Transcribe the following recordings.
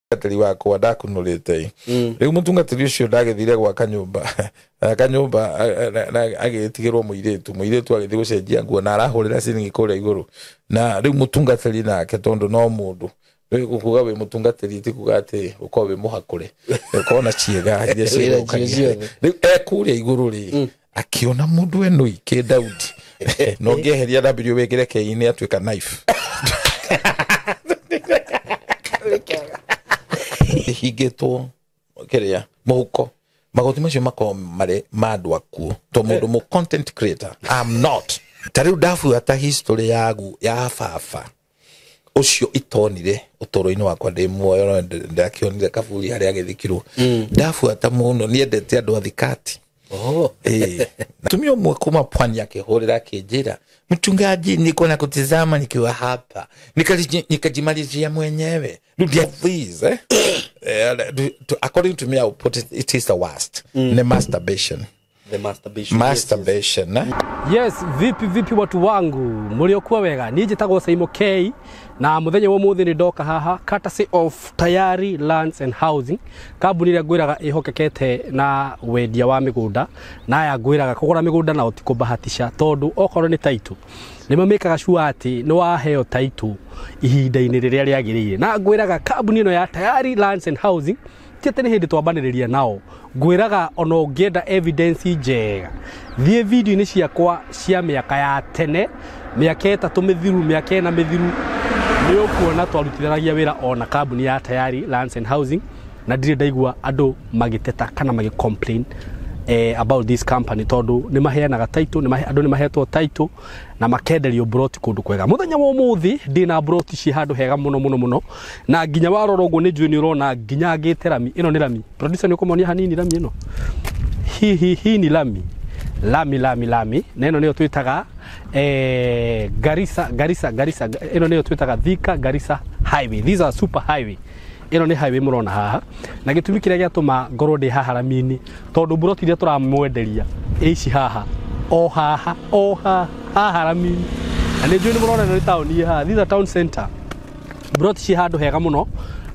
Katari wako ndakunurite riu mutungatiri ucio ndagethire gwa kanyumba agitigirwo muiretu agithie gucenjia nguo na arahurira ciringi kuria iguru na riu mutungatiri nake tondu no mundu ukuga we mutungatiri ti kuga ati ukowe muhakure ukona ciega iria ciega riu ekuria iguru ri akiona mundu eno ike Daudi no ngeheria W wegere keini atwika knife higeto keria muhuko magoti macio mako mare mandu akuo to mundu mu content creator I'm not tariu dafu ata history yagu ya fafa ucio itonire utoro-ini wakwa ndi muoyo ndakionire kaburi hari agithikirwo dafu ata muno niendete andu athikati tumio mwe kuma pwani yake horera kijira mchungaji niko na kutizama nikiwa hapa nikajimalizia mwenyewe please according to me I will put it is the worst the masturbation yes vipi watu wangu muliokuwa wega nijitagwo SYMO K na muthenya wo muthi ni ndoka haha courtesy of Tayari Lands and Housing kambuni ria ngwiraga ihokekete na wendia wa migunda na ya ngwiraga kugura migunda na utikubahatisha tondu okorwo ni taitu nimamekaga sure ati no waheo taitu ihinda-ini riria riagirire na ngwiraga kambuni ino ya Tayari Lands and Housing tiete ni hindi twambaniriria nao ngwiraga ona ungienda evidence njega thie video ni ciakwa cia miaka ya tene miaka 3 mithiru miaka 4 mithiru ni ukuona twarutithanagia wira ona kambuni ya Tayari Lands and Housing na ndire ndaigua andu magiteta kana magicomplain about this company tondu ni maheanaga title andu ni mahetwo title na makenderio broti kundu kwega muthenya wo muthi ndina broti ci handu hega muno na nginya warorogwo ni njui ni urona nginya ngiterami ino ni lami producer ni ukumonia hanini lami ino hi ni lami na ino niyo twitaga Garissa ino niyo twitaga Thika Garissa highway these are super highway ino ni highway murona haha na gitumi kiria giatuma ngoro ndi haha lamini tondu broti iria turamwenderia ici haha haha lamini na ni njui murona ni town haha these are town center broti ci handu hega muno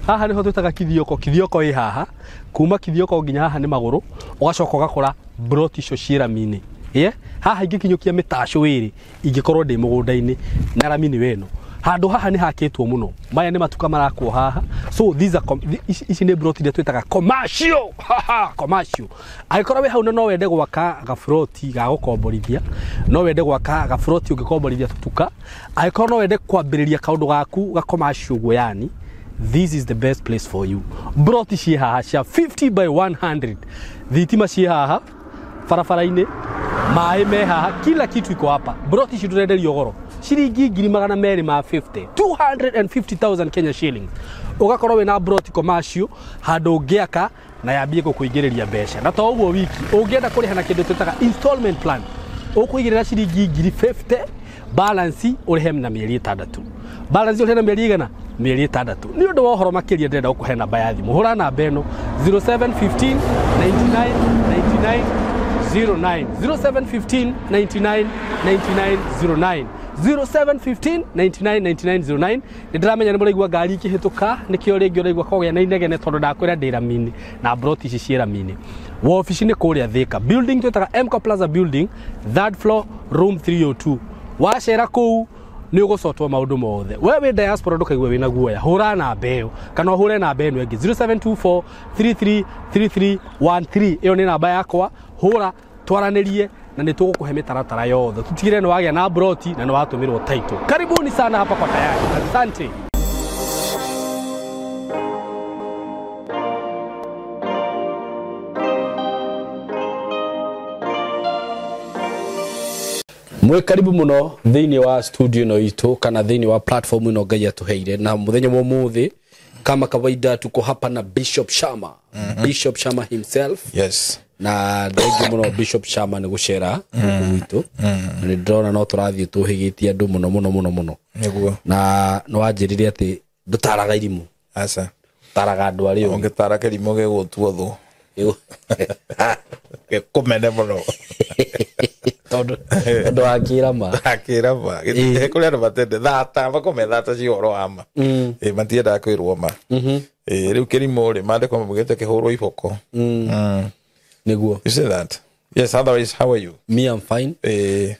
haha niho twitaga kithioko i haha kuma kithioko nginya haha ni maguru ugacoka ugakora broti icio ci lamini haha ingikinyukia mitaco wiri ingikorwo ndi mugunda-ini na lamini weno handu haha ni hakitwo muno maya ni matuka marakwo haha so these are ici ni broti iria twitaga commercial aikorwo we hau no wende gwaka gafroti ga gukomborithia no wende gwaka gafroti ungikomborithia tutuka aikorwo no wende kwambiriria kaundu gaku ga commercial gwo yani this is the best place for you broti ci haha cia 50 by 100 thitima ci haha farafara-ini mai me haha kila kitu iko hapa broti ci turenderio goro shilingi 250 250,000 Kenya shillings ugakorwo we na broti commercial handu ngiaka na yambie kukuingiriria mbeca na to uguo wiki ungienda kurihana kindu twitaga installment plan ukuigirira shilingi 50 balance urihe na mieri 6 balance urihe na mieri igana mieri 6 ni undu wa horo makiria ndenda ukuhe namba ya thimu hura namba eno 0715 99 0715 99 09 0715 99 ndramenya ni muraigwa ngari ikihituka nikio ringi uraigwa kogya na inegene tondu ndakwira ndiramini na broti ici ciramini wa office ni kuria Thika building twetaga MCO Plaza building third floor room 302 wacera kuu ni ugocotwa maundu mothe wewe diaspora ndukaigwe wina guoya hura na mbeo kana hure na mbeno ingi 0724 333313 iyo ni namba yakwa hura twaranirie na nitugukuhe mitaratara yothe tutigire no wagia na broti na no watumirwo title karibuni sana hapa kwa Tayari asante mwe karibu muno thiini wa studio no itu kana thiini wa platform ino Ngai atuheire na muthenya wo muthi kama kawaida tuko hapa na Bishop Shama Bishop Shama himself yes na ndege muno Bishop Shama ni gucera gwitu ni ndona no turathie tuhigitie andu muno niguo na no wanjiririe ati ndutaraga irimu asa taraga andu ari unge taraka irimu ge gutwo thu kumene muno tondu akirama akirama kuri andu matende thata bakome thata ci horo ama matienda kwirwo ma riu kirimo ri mande kwa mugete kihurwo iboko niguo. You see that? Yes, otherwise how are you? Me, I'm fine.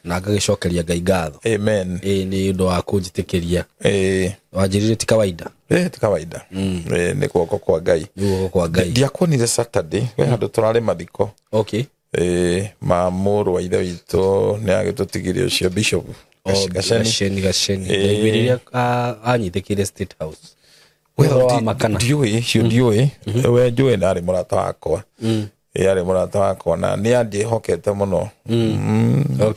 Na ngagicokeria Ngai ngatho. Amen. Ni undu wa kunjitikiria. Wanjirire ti kawaida. Ti kawaida. Ni guoko kwa Ngai. Ni guoko kwa Ngai. Ndiakonire Saturday, we handu turari mathiko. Okay. Mamuru wa ithe witu ni agitutigire ucio bishop. Gasheni. Ngwiriria anyitikire State House. Ndiui we njui nari murata wakwa yari murata wakwa na ni andihokete muno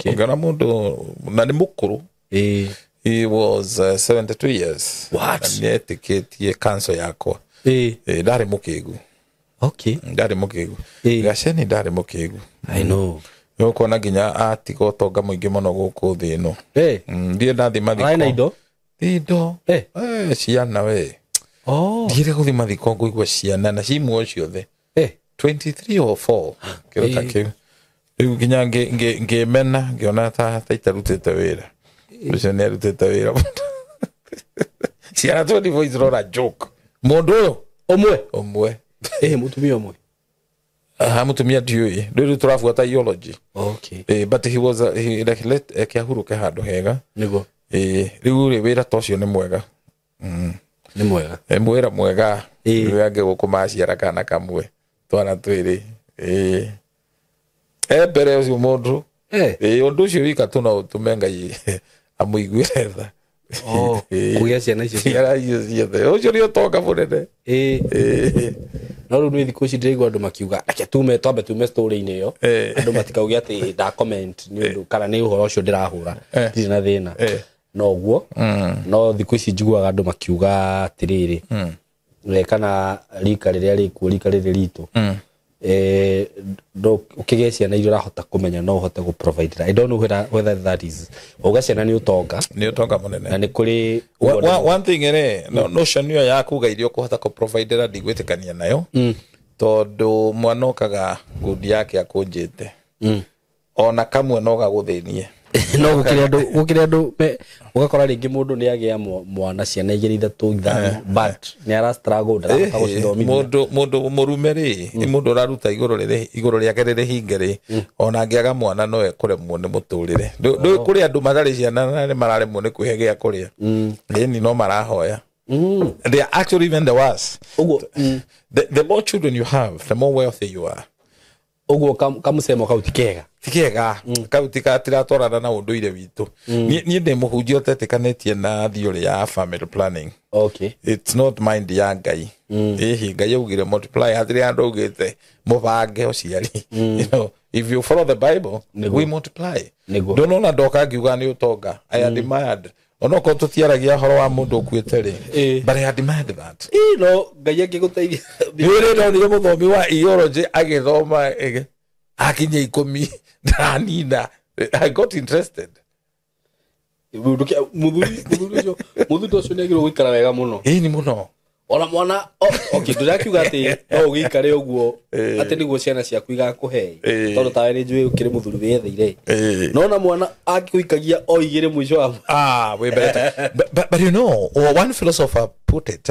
ngana mundu na ni mukuru he was 72 years ni etiquette cancer yakwa ndari mukigu ndari mukigu Gasheni ndari mukigu I know yo kona ginya atigo tonga muingi muno guku thi no ndie ndathi mathiko Indo ciana we ndire guthi mathiko nguigwa ciana na cimu ciothe 23 or 4 kirota kiu riu ginya ngimena ngiona ta itarutite wira ucio ni arutite wira ciana 24 is not a joke mundu omwe mutumia omwe mutumia ndiui riu turafuata theology but he was he kiahuruke handu hega niguo riu wira tocio ni mwega ni mwega mwega yange gukumaciara kana kamwe twana twiri mbere ucio mundu undu ucio wika tuna utume Ngai amuiguire tha kugia ciana icio ciothe ucio ni utonga munene no riu ni thiku ici ndirigwa andu makiuga reke tume story-ini iyo andu matikauge ati nda comment ni undu kana ni uhoro ucio ndirahura ndiri na thina no guo no thiku ici njiguaga andu makiuga atiriri kana rika riria rikuo rika riri ritu ukigia ciana iria urahota kumenya no uhote gu provide. I don't know whether that is uga ciana ni utonga munene na ni kuri one thing no shanio ya kuga irio kuhota ku provide ra ndigwitikania nayo tondu mwana okaga ngudi yake akunjite ona kamwe no gaguthinie no gukiri andu ugakora ringi mundu ni agia mwana ciana igiri ithatu ithano but ni ara struggle ndarahota gucithomithia mundu murume ri mundu raruta iguru riake riri hinge ri ona angiaga mwana no ekuremwo ni muturire ndu kuri andu marari ciana ni mararemwo ni kwihegea kuria ni no marahoya they are actually even the worse. The more children you have, the more wealthy you are. Ugo kamusemo kautikega kautika tiratorana na unduire witu ni ndi muhunjio tetekanetie na theory ya family planning. It's not mind ya Ngai Ngai ugire multiply hatiri andu ugite mubange uciari you know if you follow the Bible we multiply don't know na doka ngiuga ni utonga I admired onoko tutiaragia horo wa mundu ukuite ri but I admired that no Ngai angiguteithia ni ndo muthomi wa theology agithoma akinye 10 ndanina I got interested muthu ucio negiro gwikara wega muno ni muno ona mwana ndirakiuga ati no ugikare uguo ati niguo ciana ciaku igakuhe tondu tawe ni njui ukiri muthuri wetheire no na mwana akikuikagia o igire mwisho wa we better but you know one philosopher put it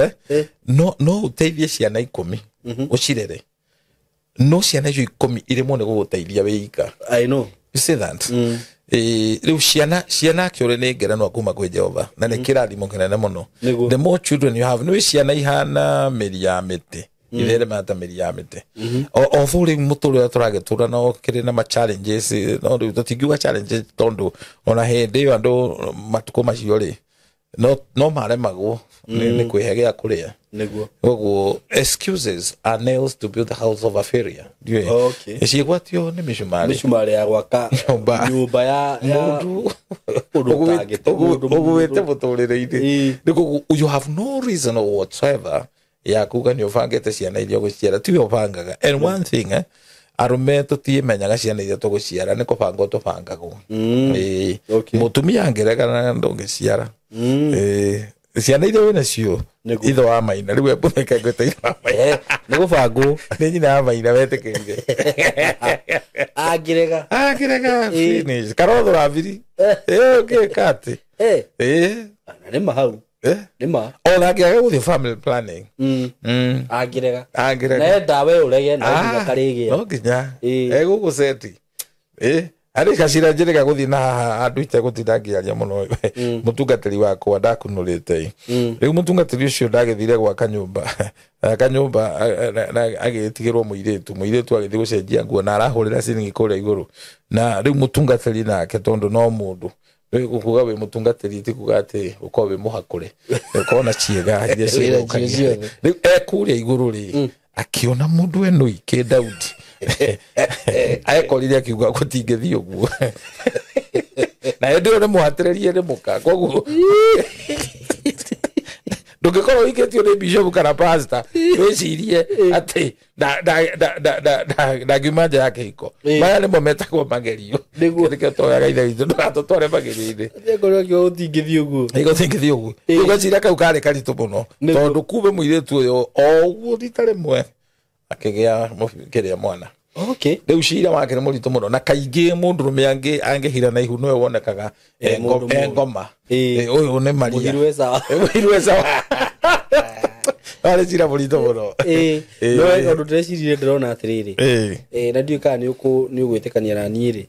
no uteithie ciana 10 ucirere no ciana icio 10 iri mone guguteithia wika I know you see that riu ciana kiore ni ngeranwa kuma kwi Jehova na ni kirathimo kinene muno the more children you have no ciana ihana miri ya miti ithere mata miri ya miti although ri muturi turagetura no kiri na ma challenges no tutingiuga challenges tondu ona hindi yo andu matuko macio ri no maremagwo ni kwihegea kuria niguo excuses are nails to build the house of a failure ciigwatio ni mishumari ya gwaka nyumba ya uguite muturire-ini niguo you have no reason whatsoever ya kuga ni ubangite ciana iria guciara ti ubangaga and one thing arume tutimenyaga ciana iria tuguciara ni kubanga tubangagwo mutumia angeregana ndungiciara ciana iria wina cio itho wa maina riu ebuneka gweta itho wa maina ni gubangu ni nyina wa maina wetekeire agirega finish karotho raviri okay kati ni mahau ni ma ona kiaga guthi family planning agirega na ndawe urege na nginya karigi no nginya eguguseti ari kacira njirega guthi na andu ite gutindangiaria muno mutungatiri wakwa ndakunurite riu mutungatiri ucio ndagithire gwa kanyumba agitigirwo muiritu agithi gucenjia nguo na arahurira ciringi kuria iguru na riu mutungatiri nake tondu no mundu kuga we mutungatiri ti kuga ati ukowe muhakure ukona ciega iria ciega riu ekuria iguru ri akiona mundu eno ike Daudi aekorire akiuga gutingithi uguo na ndio ne muhatiririe ne muka koguo ndungikorwo iketio ni bishop kana pastor wecirie ati ndagimanja yake iko maya nimo metagwo magerio niguo toyaga ithe itu ndatotware magerio-ini ngikorwo kio utingithi uguo utingithi uguo ugacira kau kari karitu muno tondu kuve muiritu uyo oguo ritare mwe akigia mukiria mwana okay riu cira wake ni muritu muno na kaingi mundu rume angehira na ihu no wonekaga ngoma uyu ni Maria muhirwe sawa ari cira muritu muno no ondu ndrecirire ndirona atiriri na ndiu kana ni ugwitikania na niiri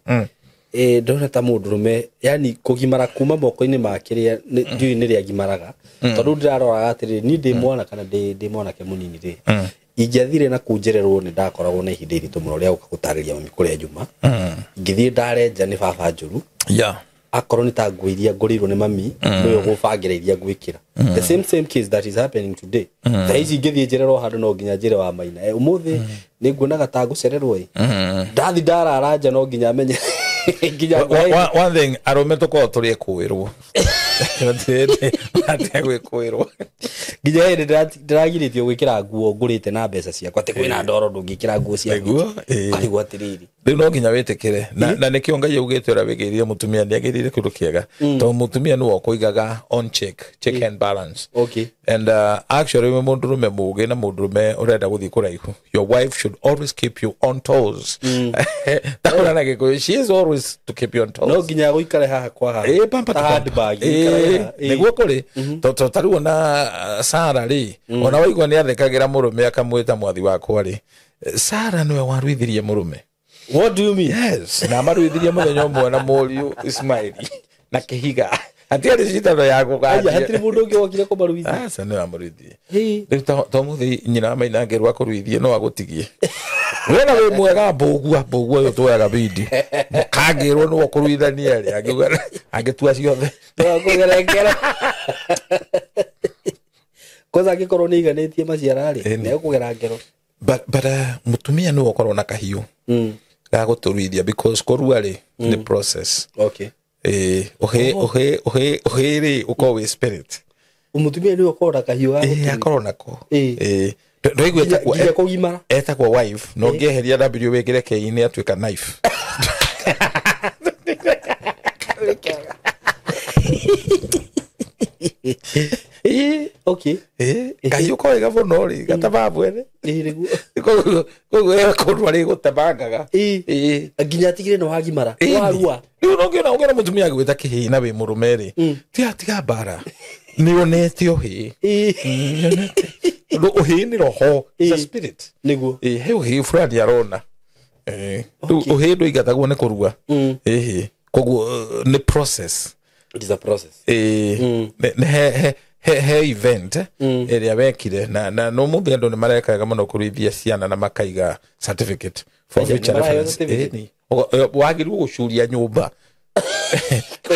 ndona ta mundu rume yani kugimara kuma moko-ini makiria ndiu ni ria gimaraga tondu ndirarora atiriri ni ndi mwana kana ndi mwana ke munini ri ingiathire na kunjererwo ni ndakoragwo na ihinda iritu muno ria guka gutariria mami kuria Juma ngithie ndarenja ni baba njuru akorwo ni ta nguo iria ngurirwo ni mami niyo gubangira iria gwikira the same case that is happening today thaici ngithie njererwo handu no nginya njire wa maina umuthi ni nguonaga ta gucererwo ndathi ndararanja no nginya menye one thing arume tuko turi kuirwo ati gwikuirwo nginya hindi ndiragirĩtio gwĩkĩra nguo ngũrĩte na mbeca ciakwa atĩ kwĩna ndoro ndũngĩkĩra nguo ciaku karigwo atĩrĩrĩ rĩu no nginya wĩtĩkĩre na nĩkĩo Ngai augĩte ũrĩa wĩgĩrĩire mũtumia nĩagĩrĩire kĩndũ kĩega tondũ mũtumia nĩwe ũkũigaga on check and balance okay and actually we mũndũrũme mũũgĩ na mũndũrũme ũrenda gũthiĩ kũraihu your wife should always keep you on toes taũra na Gĩkũyũ she is always to keep you on toes no nginya gũikare haha kwa haha ta handbag nĩguo kũrĩ tondũ tarĩu na Sara ri ona waigua ni athekagira murume akamwita mwathi wakwa ri Sara niwe waruithirie murume what do you mean yes na maruithirie muthenya umwe na muriu Ismaili na kihiga atiari citano yako kaja hatiri mundu ungi wokire kumaruithia asa ni amuruithie riu to muthi nyina maina ngerwa kuruithie no agutigie wena we mwega mbugua yo twaga bindi mukagirwo no kuruithania ri agitua ciothe kugerekera koza gikorwo ni iganĩtie maciara ri ne kugera ngero but mutumia no okorwo na kahiu ga guturuithia because korua ri the process okay ri uko we spirit umutumia ni okorwo na kahiu ga akorwo nako ndoigweta kugimara eta kwa wife no ngeheria w wegere ke-ini atuika knife okay kahiu koiga muno ri gatababu ene koguo korwa ri gutebangaga nginya tigire no hagimara warua riu no ngena mutumia gwita kihina we murume ri tiga bara nionete ohi ohi ni roho is a spirit niguo he ohi fulani arona ohi ndo igatagwo ne kurua koguo ni process it is a process he event area wekire na no muthi andu ni marekaga muno kuruithia ciana na makaiga certificate for future reference wagirwo gucuria nyumba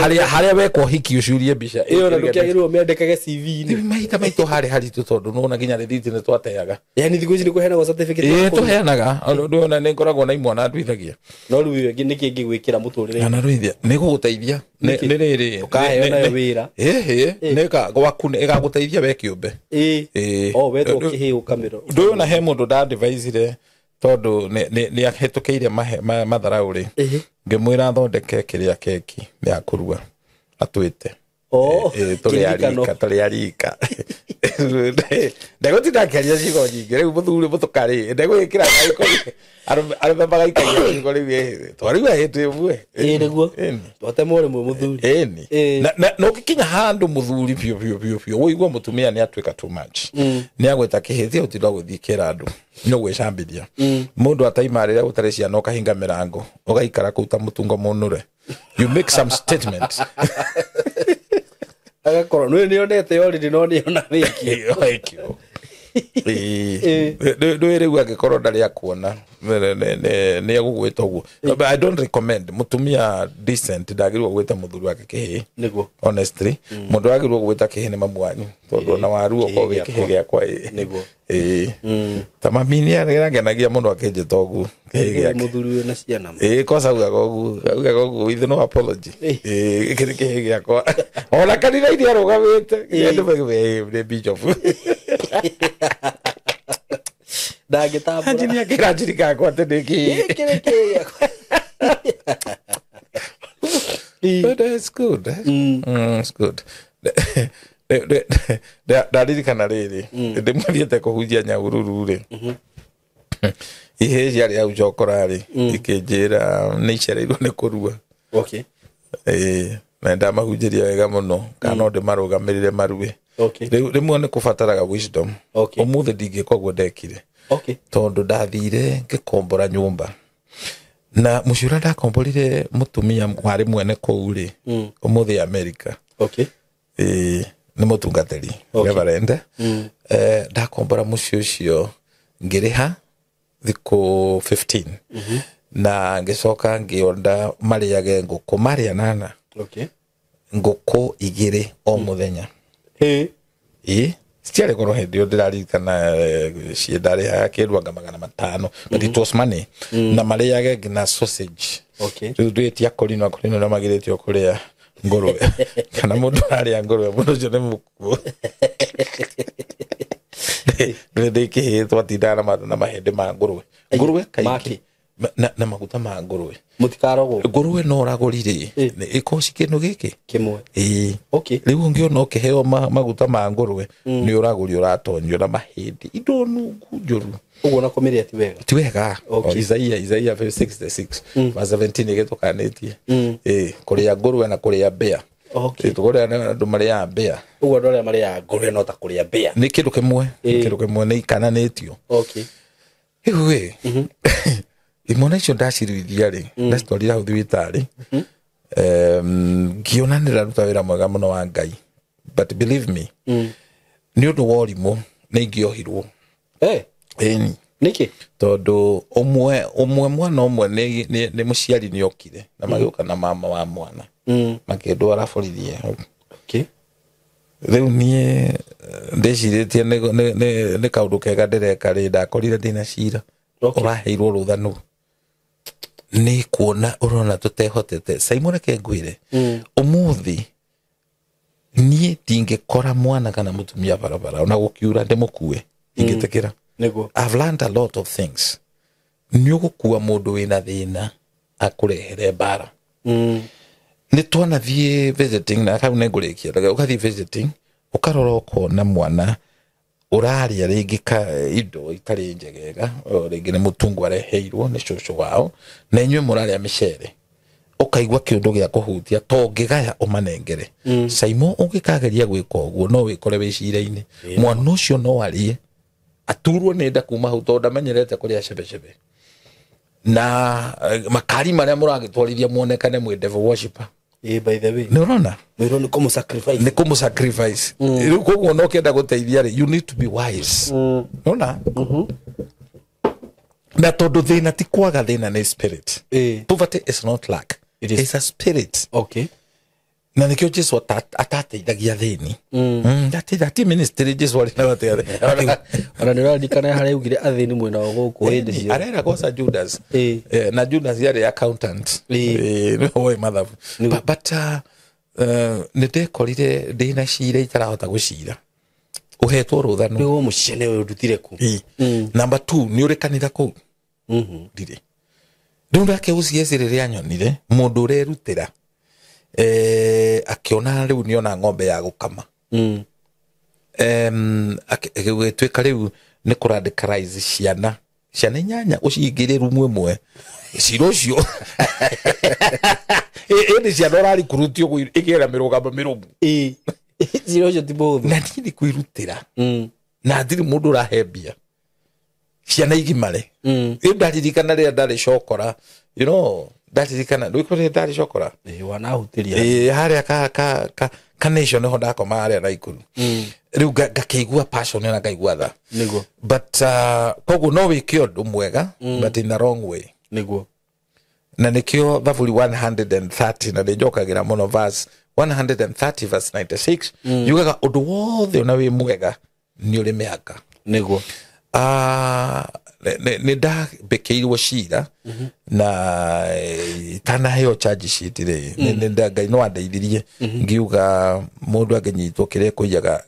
haria wekwo hiki ucurie mbica iyo na ndukiagirwo mendekage CV ni maito hari tondu no na ginya rithiti ni twateaga yani thiku ici ni kuheanaga certificate tuheanaga ndu na ni ngoragwo na imwana ndwithagia no riu ngi niki ngigwikira muturire na ruithia ni guguteithia ni riri ukaheo nayo wira neka gwaku ni igaguteithia we kiumbe wetwo kihiu kamero ndu na he mundu da device tondu ni ahitukiire matharauri ngimwira thondeke kiria keki ya kurua atwite tuli arika ndego tindakaria cigo nyingĩ rĩu mũthuri mũtukari ndego ikira gaiko arũme magaikaria cigo rĩu twariwa hĩndĩ ĩmwe nĩguo twatemwo rĩmwe mũthuri na ũgĩkinya handũ mũthuri biũ ũigua mũtumia nĩ atuĩka too much nĩ agwĩta kĩhĩthia ũtinda gũthiĩ kĩra andũ nĩ ũgwĩcambithia mũndũ ataima rĩrĩa gũtarĩ ciana ũkahinga mĩrango ũgaikara kũu ta mũtungo mũnũre you make some statement agakorwo nĩ onete yorĩrĩ no nĩ ona wĩkio ndwĩ rĩu angĩkorwo ndarĩ akuona nĩ agũgwĩta ũguo. I don't recommend mũtumia decent ndagĩrĩirwo gwĩta mũthuri wake kĩhĩ nĩguo honestly mũndũ agĩrĩirwo gwĩta kĩhĩ nĩ mamu wanyu tondũ ona waru ũkorwo gĩ kĩhĩ gĩakwa nĩguo ta mami nĩ agenagia mũndũ akĩnjĩta ũguo kĩhĩ gĩake mũthuri wĩna ciana kosa augaga ũguo with no apology gĩkĩ kĩhĩ gĩakwa ona kanitha-inĩ arũgamĩte nĩ bishop ndagĩtambũra anjinia kĩranjiri gakwa atĩ nĩ kĩhĩ but it's good it's good ndaririkana rĩrĩ ndĩmwathiĩte kũhunjia Nyahururu-rĩ ihĩ ciarĩ hau cokora-rĩ ikĩnjĩra nĩ icereirwo nĩ kũrua na ndamahunjĩria wega mũno kana no ndĩmarũgamĩrĩre marue rĩmwe nĩ kũbataraga wisdom ũmũthĩ ndingĩka ũguo ndekire tondũ ndathire ngĩkombora nyũmba na mũciĩ ũrĩa ndakomborire mũtumia warĩ mwene kũu-rĩ ũmũthĩ Amerika nĩ mũtungatĩri Reverend ndakombora mũciĩ ũcio ngĩrĩha thikũ 15 na ngĩcoka ngĩonda marĩage ngũkũ marĩa nana ngũkũ 2 o mũthenya citiarĩ goro hĩndĩ ĩyo ndĩraririkana ciendarĩhaga kĩndwanga 500 but it was money na marĩage nginya sausage rĩu ndwĩtia kũrinwo ũrĩa magĩrĩtio kũrĩa ngũrũwe kana mũndũ arĩa ngũrũwe mũndũ ũcio nĩ mũkuũ ndĩkĩhĩ twatindaga na mahĩndĩ ma ngũrũwe kaingĩ na maguta ma ngũrũwe mũtikarogwo ngũrũwe no ũragũrire ĩkoci kĩndũ gĩkĩ kĩmwe rĩu ũngĩona ũkĩheo maguta ma ngũrũwe nĩ ũragũri ũratonyio na mahĩndĩ indo nungu njũru ũguo na kũmĩrĩa ti wega Isaia 66 verse 17 ĩgĩtũkanĩtie kũrĩa ngũrũwe na kũrĩa mbĩa tũkũrĩa andũ marĩaga mbĩa ũguo andũ arĩa marĩaga ngũrũwe no ta kũrĩa mbĩa nĩ kĩndũ kĩmwe nĩ ikananĩtio rĩu imona icio ndacirithia-rĩ ndacitwarire hau thibitarĩ ngĩona nĩraruta wĩra mwega mũno wa Ngai but believe me nĩ ũndũ wa ũrimũ nĩ ingĩohirwo nĩkĩ tondũ ũmwe mwana ũmwe nĩ mũciari nĩ okire na magĩũka na mama wa mwana makĩndwara borithi hau rĩu niĩ ndĩcirĩtie nĩ kaũndũ kega ndĩreka-rĩ ndakorire ndĩna cira ũraheirwo rũtha nĩ kuona ũrona tũtehotete SYMO reke ngwĩre ũmũthĩ niĩ ndingĩkora mwana kana mũtumia barabara ona gũkiura ndĩmũkue ingĩtĩkĩra I've learned a lot of things nĩ ũgũkua mũndũ wĩna thĩna akũrehere mbara nĩ twanathiĩ visiting na kau nĩ ngũrĩkia ũgathiĩ visiting ũkarora ũkona mwana ũrarĩa rĩngĩ indo itarĩ njegega rĩngĩ nĩ mũtungu areheirwo nĩ cũcũ wao na inyuĩ mũrarĩa mĩcere ũkaigua kĩũndũ gĩa kũhutia to ngĩgaya ũmanengere SYMO ũngĩkageria gwĩka ũguo no wĩkore wĩcira-inĩ mwana ũcio no arĩe aturwo nĩ nda kuma hau tondũ ndamenyerete kũrĩa cebecebe na makari marĩa mũragĩtwarithia muonekane mwĩ devil worshipper by the way nĩ ũrona nĩ kũmũsacrifice rĩu koguo no kĩenda gũteithia-rĩ you need to be wise ũrona na tondũ thĩna ti kwaga thĩna nĩ spirit poverty is not lack it is a spirit na nĩkĩo Jesũ atateithagia thĩni ndati ministry Jesũ arĩ na wateathe ona nĩ ũraririkana harĩa augire athĩni mwena wa gũkũ hĩndĩ ciothe arera goca Judas na Judas yarĩ accountant nĩwe mathabu but nĩ ndekorire ndĩna cira itarahota gũcira ũhetwo rũtha nĩ mũciĩ ũyũ ndutire ku number 2 nĩ ũrĩ kanitha kũu ndirĩ rĩu ndake ũciece rĩrĩa nyonire mũndũ ũrerutĩra akiona riu niona ng'ombe ya gukama agĩtuĩka rĩu nĩ kũradicalize ciana inyanya ũcingĩre rumu ĩmwe cira ũcio ĩndĩ ciana ũrarikũrũtio ĩgĩra mĩrũgamo mĩrũmu cira ũcio ti mũhũthũ na niĩ nĩ kwĩrutĩra na ndirĩ mũndũ ũrahe mbia ciana igimare rĩu ndaririkana rĩrĩa ndarĩ cokora you know ndaririkana ndũikũrĩte ndarĩ cokora wanahutĩria harĩa ka nation ho ndakoma harĩa Naikuru rĩu ngakĩigua passion na ngaigua tha nĩguo but koguo no wĩke ũndũ mwega but in the wrong way nĩguo na nĩkĩo Thaburi 130 na nĩnjokagĩra mũno verse 130 verse 96 yugaga ũndũ wothe ona wĩ mwega nĩ ũrĩ mĩhaka nĩguo nĩ ndambĩkĩirwo cira na itanaheo charge sheet rĩ Ngai no andeithirie ngiuga mũndũ angĩnyitwo kĩrĩa kũiyaga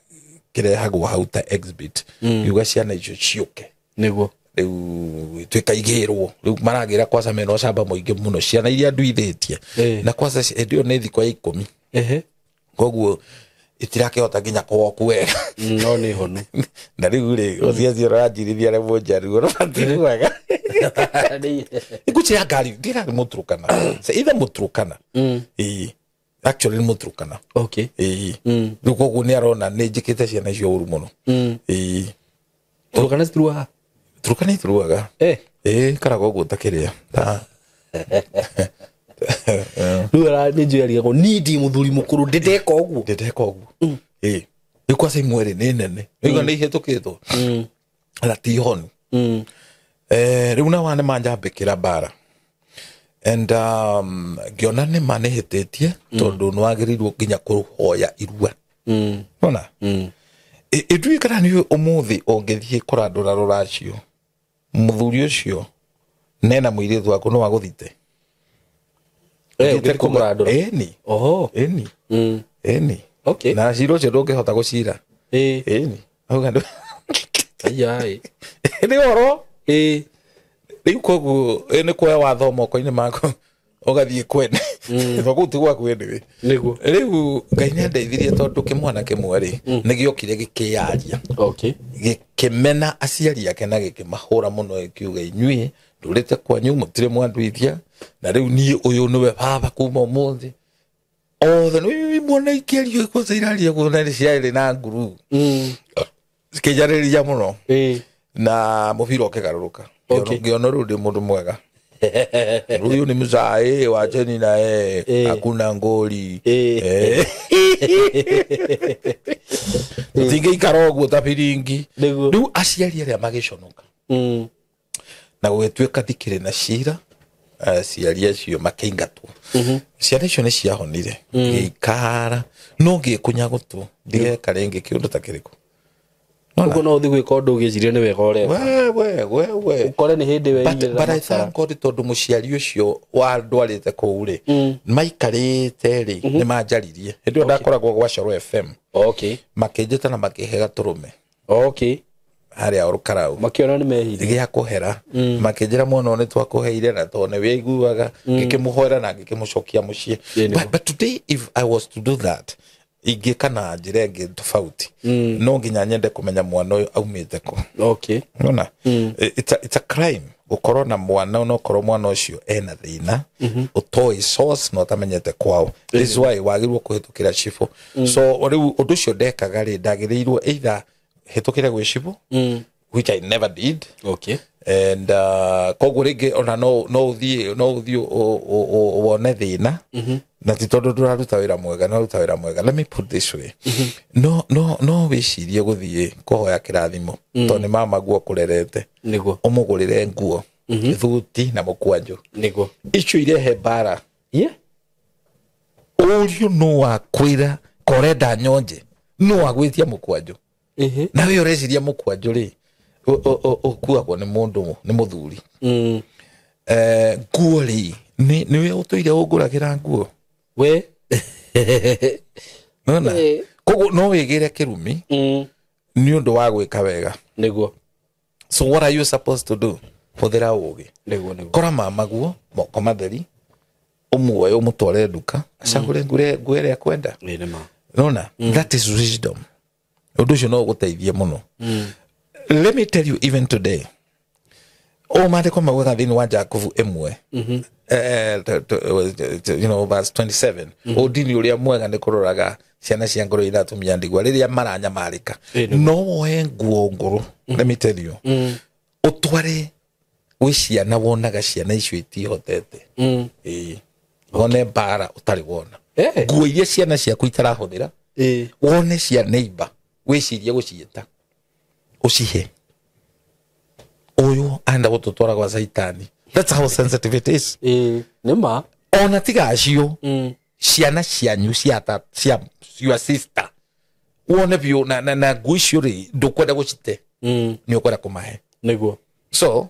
kĩrehagwo hau ta exhibit yuga ciana icio ciũke nĩguo rĩu twĩkaigĩrwo rĩu maragĩra kwaca mena ũcamba mũingĩ mũno ciana iria nduithĩtie na kwaca ĩndĩo nĩ thikũ ya 10 koguo itirakĩhota nginya kũwoku wega no nĩ honu na rĩu rĩ ũthiathi ũranjirithia rĩmwe njaru ũrabatiĩ wega ikuchia ngari ndirarĩ mũturukana either mũturukana actually nĩ mũturukana okay rĩu koguo nĩ arona nĩ njĩkĩte ciana icio ũru mũno turukana citiruaga turukana itiruaga karaga ũguo takĩrĩa rĩu aranĩnjũragia ko nindi mũthuri mũkũrũ ndĩndeka ũguo rĩu kwa SYMO rĩ nĩ nene rĩu nĩ ihĩtũkĩtwo na ti honu rĩu na wane manjambĩkĩra bara and ngĩona nĩ manĩhĩtĩtie tondũ nĩ wagĩrĩirwo nginya kũhoya irua ona ĩndui kana nĩ ũmũthĩ ũngĩthiĩ kũrandũra rũracio mũthuri ũcio nena mũirĩtu waku no agũthite eni okay na cira ũcio ndũngĩhota gũcira eni auga ndũ ayai nĩ oro rĩu koguo nĩ kuoya watho moko-inĩ maku ũgathiĩ kwene thogũ ti gwaku ene nĩguo rĩu Ngai nĩ andeithirie tondũ kĩmwana kĩmwe rĩ nĩ gĩokire gĩkĩyaria gĩkĩmena aciari ake na gĩkĩmahũra mũno gĩkiuga inyuĩ ndũrĩte kwanyu mũtirĩ mwanduithia na rĩu niĩ ũyũ nĩwe baba kuma ũmũthĩ othe nĩ mwana ikĩario ĩkũca iraria kuona nĩ ciarĩ na nguru cikĩnjarĩria mũno na mũbira ũkĩgarũrũka ngĩona rĩu ndĩ mũndũ mwega huyu ni mzee wacheni na hakuna ngoli tingi karogo tapiringi rĩu aciari arĩa magĩconoka na gũgĩtuĩka thikĩrĩ na cira aciari acio makĩingatwo ciana icio nĩ ciahonire gĩikara no gĩkũnyagũtwo ndigeka rĩngĩ kĩũndũ ta kĩrĩkũ Ugo no thigwe ko ndugicirie ni wega ore. We. Ukore ni hindi we ingire. But I thank God tondu muciari ucio wa ndwarite ku ri. Maikarite ri ni manjaririe. Ndio ndakoragwo gwa Shoro FM. Okay. Makĩnjĩta na makĩhega tũrũme. Okay. Harĩa ũrukarau. Makiona ni mehire. Gĩa kũhera. Makĩnjĩra mwana nĩ twakũheire na tone we iguaga ngĩkĩmũhoera na ngĩkĩmũcokia muciĩ. But today if I was to do that ingĩkana njĩra ĩngĩ tofauti no nginya nyende kũmenya mwana ũyũ aumĩte kũ. Okay. Unaona? It's a crime gũkorwo na mwana ũnokorwo mwana ũcio ena thĩna ũtoĩ source no tamenyete kwao. This is why wagĩrĩirwo kũhĩtũkĩra cibũ. So rĩu ũndũ ũcio ndekaga rĩ ndagĩrĩirwo either hĩtũkĩre gwĩ cibũ which I never did. Okay. And koguo rĩngĩ ona no ũthiĩ wone thĩna na ti tondũ ndũraruta wĩra mwega no ruta wĩra mwega. Let me put this way. No wĩcirie gũthiĩ kũhoya kĩrathimo tondũ nĩ mama guo kũrerete nĩguo ũmũgũrĩre nguo thuti na mũkwanjũ nĩguo icio irehe mbara ũriũ no wakwĩra korenda nyonje no wagwĩtia mũkwanjũ na wĩ ũreciria mũkwanjũ rĩ ũkuagwo nĩ mũndũ nĩ mũthuri nguo rĩ nĩwe ũtũire ũngũragĩra nguo we nona koguo no wĩgĩre kĩrumi nĩ ũndũ wa gwĩka wega nĩguo. So what are you supposed to do? Hũthĩra ũũgĩ nĩguo kora mama guo moko matheri umwe umutware nduka acagure ngwere akwenda nona that is wisdom undu ucio no guteithie muno let me tell you even today mandiko mawega thini wa Jakubu emwe you know verse 27 udini uria mwega ni kuroraga ciana cia ngoro iratumia ndigwa riria maranyamarika no woe nguo nguru let me tell you utware wiciana wonaga ciana icio itihotete wone bara utari wona nguo iria ciana ciaku itarahuthira wone cia neighbor wicirie guciita ucihe uyu anda gututwara kwa saitani. That's how sensitive it is. Nema ona tiga acio ciana cianyu cia your sister wone bio na nguo icio ri ndukwenda gucite ni ukwenda kumahe niguo so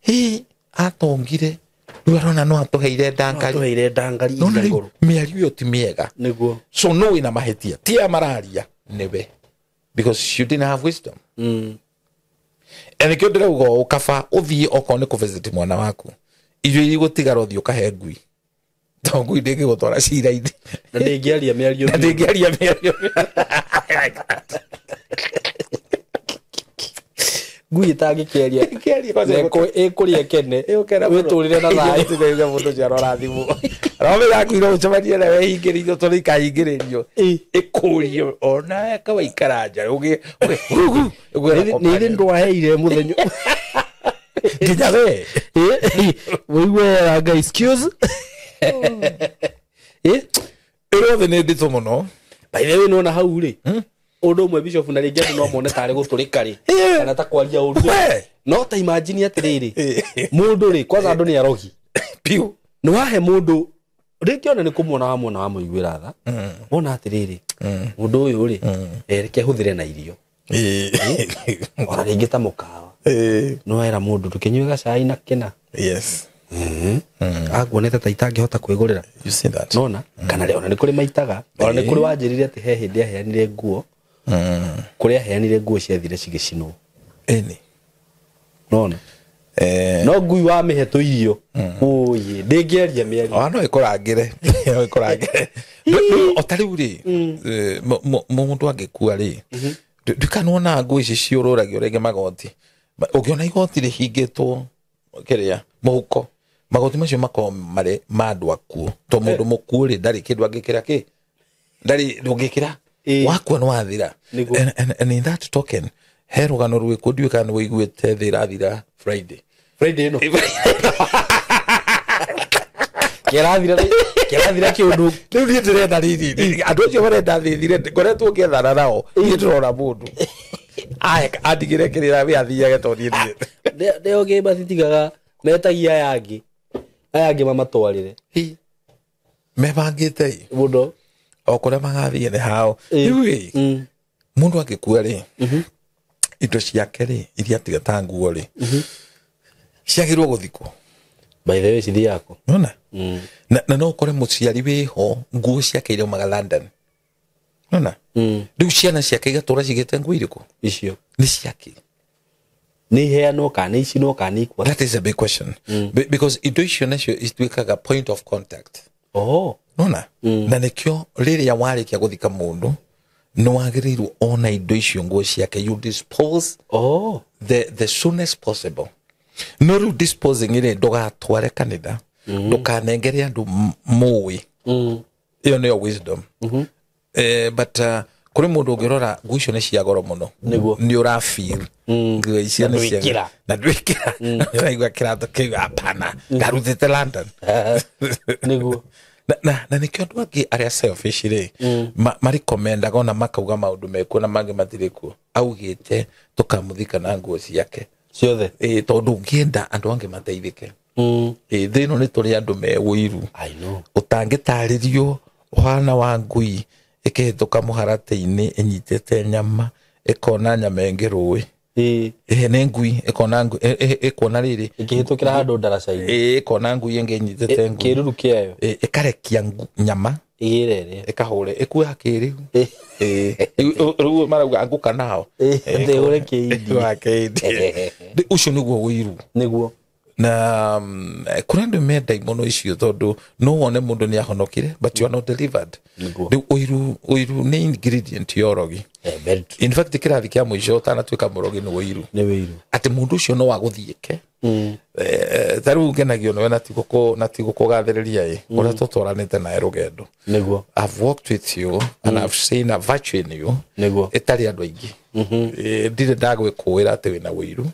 he atongire ruarona no atuheire ndangari iguru miario ti miega niguo so no ina mahetia tia mararia nebe because you didn't have wisdom and ikyo ndirauga ukaba uthie okone ku visit mwana waku ijo igutiga thio kahe ngui tongu ndege gutwara cira-ini na ndingiaria miario ngui itangikiaria ikuria kene witurire na thai tuge mundu cia rora thimu romera kuiro uchamanie na wehingiririo to ikahingiririo ikurio ona kawa ikaranja uge ni ndwaheire muthenyo nginya we wewe aga excuse irothe ni ndito muno by the way nona hau ri undu mwe bishop na ringi no mone tare guturika ri kana ta kwaria uru no ta imagine atiriri mundu ri kwanza andu ni arogi piu no wahe mundu ringi ona ni kumwona wa muigwira tha wona atiriri mundu uyu ri reke huthire na irio ona ringi ta mukawa no era mundu tukinyuga cai na kina yes aguonete ta itangihota kwigurira you see that nona kana leona ni kuri maitaga ona ni kuri wanjirire ati he hindi aheanire nguo kuri aheanire nguo ciathire cigicinwo eni nona no ngui wa miheto irio oye ndingiaria miario no ikorangire otari uri mundu angikua ri ndikanona ngui ici ciururagio rege magoti ugiona igoti rihingitwo kiria muhuko magoti macio mako mare mandu akuo to mundu mukuo ri ndari kindu angikira ki ndari ndungikira wakwa no athira and in that token herugano rwe kuduika no wiguete thira Friday no kirathira kiundu riu ni ndirenda riri andu acio barenda thithire ngoretwo ngethana nao ni ndirora mundu adigire kirira we athiage to ni ndeo ge batitigaga metagia ayangi mamatwarire mebangite mundu okore magathie ne hao riu mundu agikua ri indo ciake ri iria tiga tanguo ri ciagirwo guthikwo by the way cithi yako nona na no kore muciari wiho nguo ciake ire maga London nona riu ciana ciake igatura cigite nguo iriko icio ni ciake ni heano kana ici no kana ikwa that is a big question because indo icio nacio is twikaga point of contact nona na nikyo riria warikia guthika mundu no wagiriirwo ona indo icio nguo ciake you dispose the soonest possible no riu disposing ire ndugatware kanitha ndukanengere andu muwi iyo ni wisdom but kuri mundu ngirora nguo icio ni cia goro muno ni ura feel nguo icio ni cia na ndwikira naigua kirato kiu apana ngaruthite London niguo na nikyo andu angi aria selfish ri marikomenda gona makauga maundu mekuo na mangi matirikuo augite tukamuthika na nguo ciake ciothe tondu ngienda andu angi mateithike thino ni turi andu me wiru I know utangitaririo hana wa ngui ikihituka muharate-ini inyitete nyama ikona nyama engirui ne ngui ikona riri ikihitukira handu ndaraca-ini ikona ngui enginyitete ngui kiruru kiayo ikarekia nyama igirere ikahure ikue hakiri riu marauga nguka nao ndeure kiidi ucio niguo wiru niguo na kuna ndu menda imono icio tondu no wone mundu ni ahonokire but you are not delivered. Uiru ni ingredient yorogi. In fact kirathi kia mwisho tanatuika murogi ni uiru. Ati mundu ucio no waguthieke. Taru ngenagio no na tiguko gathiriria ora tutwaranite na erugendo. I've walked with you and I've seen a virtue in you. Etari andu aingi. Ndire ndagwikuira ati wina uiru.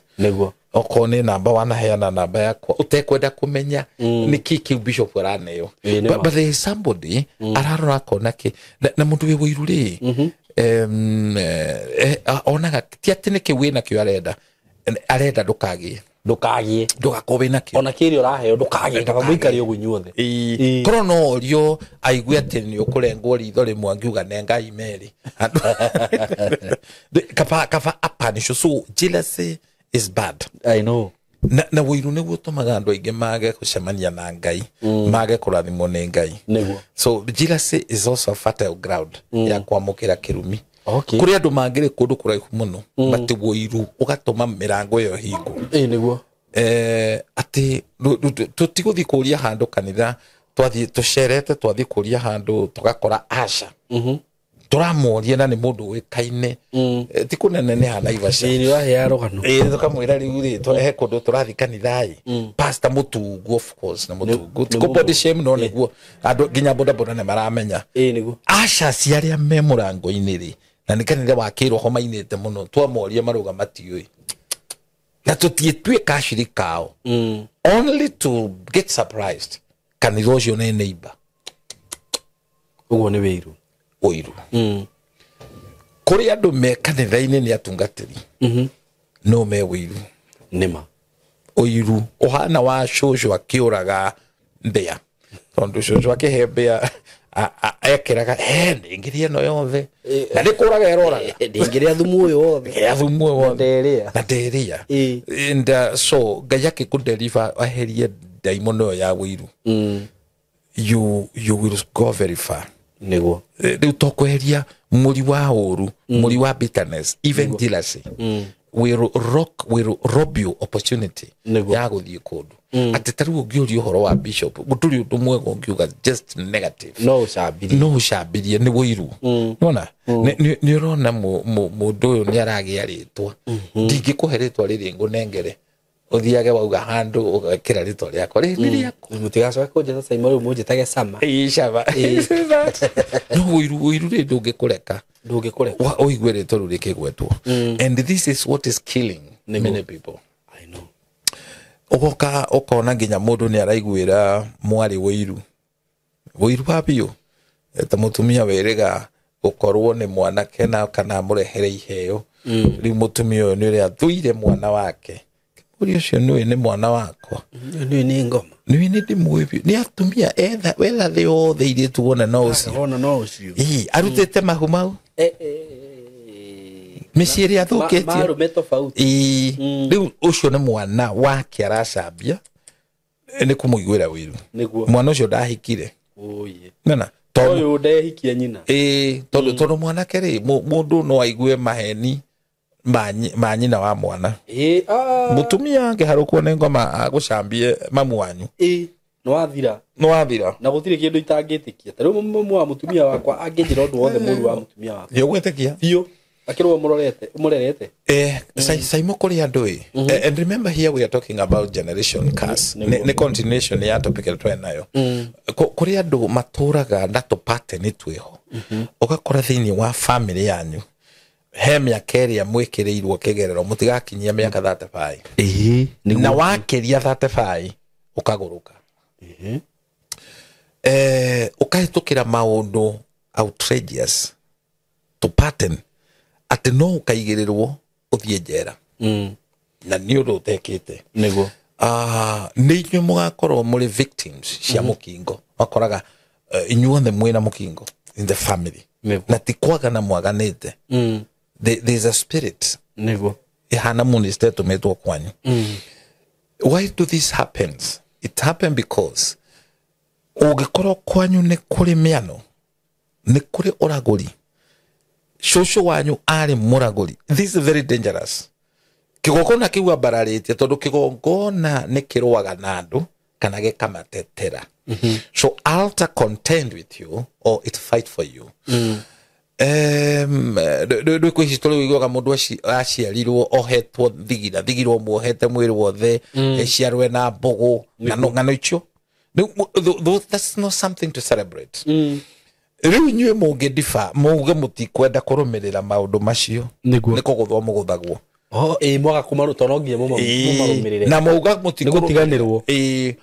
Okone namba wanaheana namba yakwa utekwenda kumenya niki ki bishop araneyo but there is somebody ararora kona ki na mundu wi wiru ri onaga ti ati niki wina kio arenda ndukagie ndugakobe nakio ona kiri uraheo ndukagie ndakamuikari ugu inyuothe koro no rio aigwe ati ni ukurengwo ritho rimwe angiuga nenga imeri kapa apanisho so jealousy is bad. I know. Na wiru ni gutumaga andu aingi mage kucemania na Ngai, mage kurathimwo ni Ngai. So jealousy is also a fertile ground ya kwamukira kirumi. Kuri andu mangire kundu kuraihu muno, bati wiru ugatuma mirango yo hingo. Niguo. Ati tutiguthi kuria handu kanitha, twathi tucerete twathi kuria handu tugakora asha. Turamoria na ni mundu wikaine ti kunene ni hana ivasha ni wahe ya rogano tukamwira riu ri he kundu turathi kanithai pastor mutungu of course na mutungu ko body shame no niguo andu ginya boda ne maramenya niguo asha ciaria me murango iniri na ni kanitha wakirwo ho mainite muno twamoria maruga matiui na tutietwe kashiri kao only to get surprised kanitha ucio ne neighbor ugo ni wiru oiru kuri andu me kanitha-ini ni atungatiri no me wiru nima oiru ohana wa shosho akiuraga mbea tondu shosho akihembea ekiraga ndingiria no yothe na ndikuraga eroraga ndingiria thumu yothe na nderia and so gayake kudeliver aherie daimono ya wiru you will go very far niguo riu tokweheria muri wa uru muri wa bitterness even jealousy will rob you opportunity ya guthie kundu ati taru ngiuri uhoro wa bishop guturi undu mwego ngiuga just negative no shabirie ni wiru nona ni urona mundu uyu ni aragia ritwa ndingikuheretwa riri ngunengere uthiage wauga handu ugakira ritwa riako riri yako mutigacoka kunjeta SYMO riu munjitage sama shaba no wiru ri ndungikureka wa oigwe ritwa riu rikigwetwo and this is what is killing many people. I know. Ogoka okona nginya mundu ni araiguira mwari wiru babio eta mutumia werega ukorwo ni mwana kena kana murehere iheo ri mutumia ni ri athuire mwana wake uri ucio ni mwana wakwa ni ngoma ni ndimwibi ni atumia etha wetha the othe iri tuona no ucio arutete mahumau misieri athuketie marume tofauti riu ucio ni mwana wake aracambia ni kumuiguira wiru mwana ucio ndahikire nana toyo ndehikia nyina tondu mwana keri mundu no aigue maheni ma nyina wa mwana mutumia ngiharukwo ne ngoma agucambie mamu wanyu no wathira na gutire kindu itangitikia tariu mamu wa mutumia wakwa anginjira undu wothe muru wa mutumia wakwa yogwetikia bio akirwo murerete SYMO kuri andu and remember here we are talking about generation curse ne continuation ya topic twenayo kuri andu maturaga na to pattern tweho ugakora thini wa family yanyu he miaka ĩrĩa mwĩkĩrĩirwo kĩgerero mũtigakinyia mĩaka 35 na wakĩria 35 ũkagũrũka ũkahĩtũkĩra maũndũ outrageous to pattern atĩ no ũkaigĩrĩrwo ũthiĩ njera na nĩ ũndũ ũtekĩte nĩguo nĩ inyuĩ mũgakorwo mũrĩ victims cia mũkingo wakoraga inyuothe mwĩna mũkingo in the family na ti kwagana mwaganĩte there's a spirit nego ihana muniste tumetwo kwanyu why do this happens? It happen because ugikoro kwanyu ne kuri miano ne kuri oragori shosho wanyu ari muragori. This is very dangerous. kigongona kiu ambararĩtie tondu kigongona nĩ kĩrũaga na andũ kana gĩkamatetera. So altar contend with you or it fight for you. Ndå kwä history wiguaga må ndå aciarirwo ohetwo thigirwo muohete mwä rä wothe ciarwe na mbogo ng'ano icio. That's not something to celebrate. Rä u inyuä må ngä ndiba mauge må tikwenda kå rå mä rä ra maå ndå macio nä kå gå thwo må gå thagwo mwaga kumaru torongia mumarumirire na mauga mutikuganirwo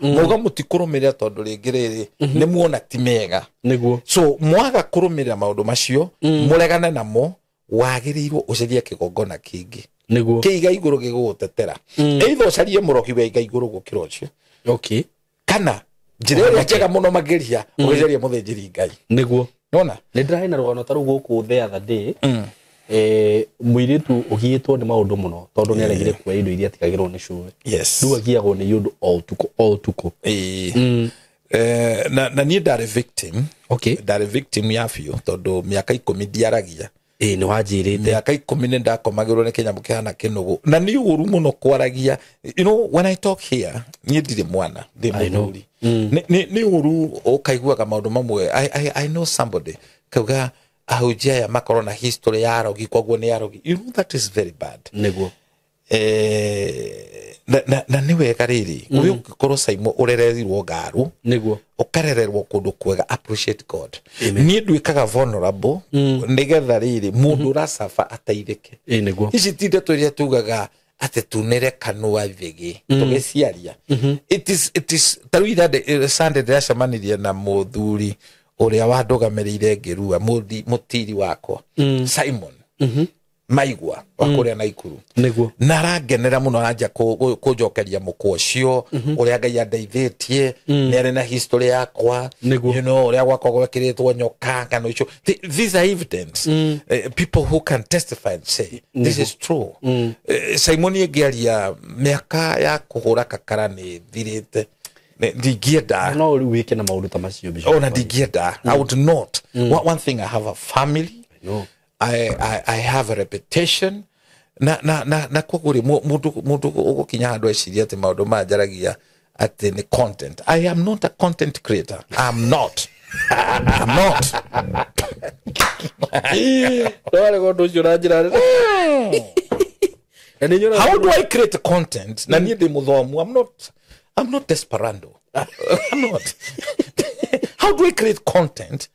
mauga mutikurumirira tondu ringi riri ni muona ti mega niguo. So mwaga kurumirira maundu macio muregane namo wagirirwo ucerie kigongona kingi niguo kiiga iguru gigutetera either ucarie muroki wa iga iguru gukira ucio okay kana njira ria njega muno magiria ugeria muthinjiri ngai niguo nona ni ndiraina rugano taru guku the other day muiritu ugiitwo ni maundu muno tondu ni aregire kwa indo iria tikagirwo ni cure yes ndu agiagwo ni yundu all tuko na ni ndare victim okay ndare victim ya fio tondu miaka 10 ndiaragia ni wajirite miaka 10 ni ndakomagirwo ni kinyamu kihana kinugu na ni uru muno kwaragia you know when I talk here ni ndire mwana ndi munuri ni uru ukaiguaga maundu mamwe I know somebody kauga ahujia ya makoro na history ya arogi kogwo ni arogi you know that is very bad niguo na niwe kariri uyu koro SYMO urererirwo garu niguo ukarererwo kundu kwega appreciate God ni nduikaga vulnerable nigetha riri mundu rasafa atairike niguo ici tinde twiria tugaga ate tunere kanwa thigi tugeciaria it is tarwira Sunday ndacemanirie na muthuri uria wandugamirire ngirua mutiri wakwa Simon maigwa wakuria na ikuru niguo narangenera muno anja kujokeria mukwo cio uria ngai andeithĩtie ni ari na history yakwa you know uria gwakwa gwekiritwo nyoka ngano icio these are evidence people who can testify and say this is true. Simon ngiaria miaka ya kuhura kakara ni thirite ndigienda no wike na maundu ta macio bicho ona ndigienda I would not one thing I have a family I know I have a reputation na kuguri mundu ugukinya handu eciria ati maundu manjaragia ati ni content. I am not a content creator. I'm not how do I create content na nie ndi muthomu I'm not desperando. I'm not. How do I create content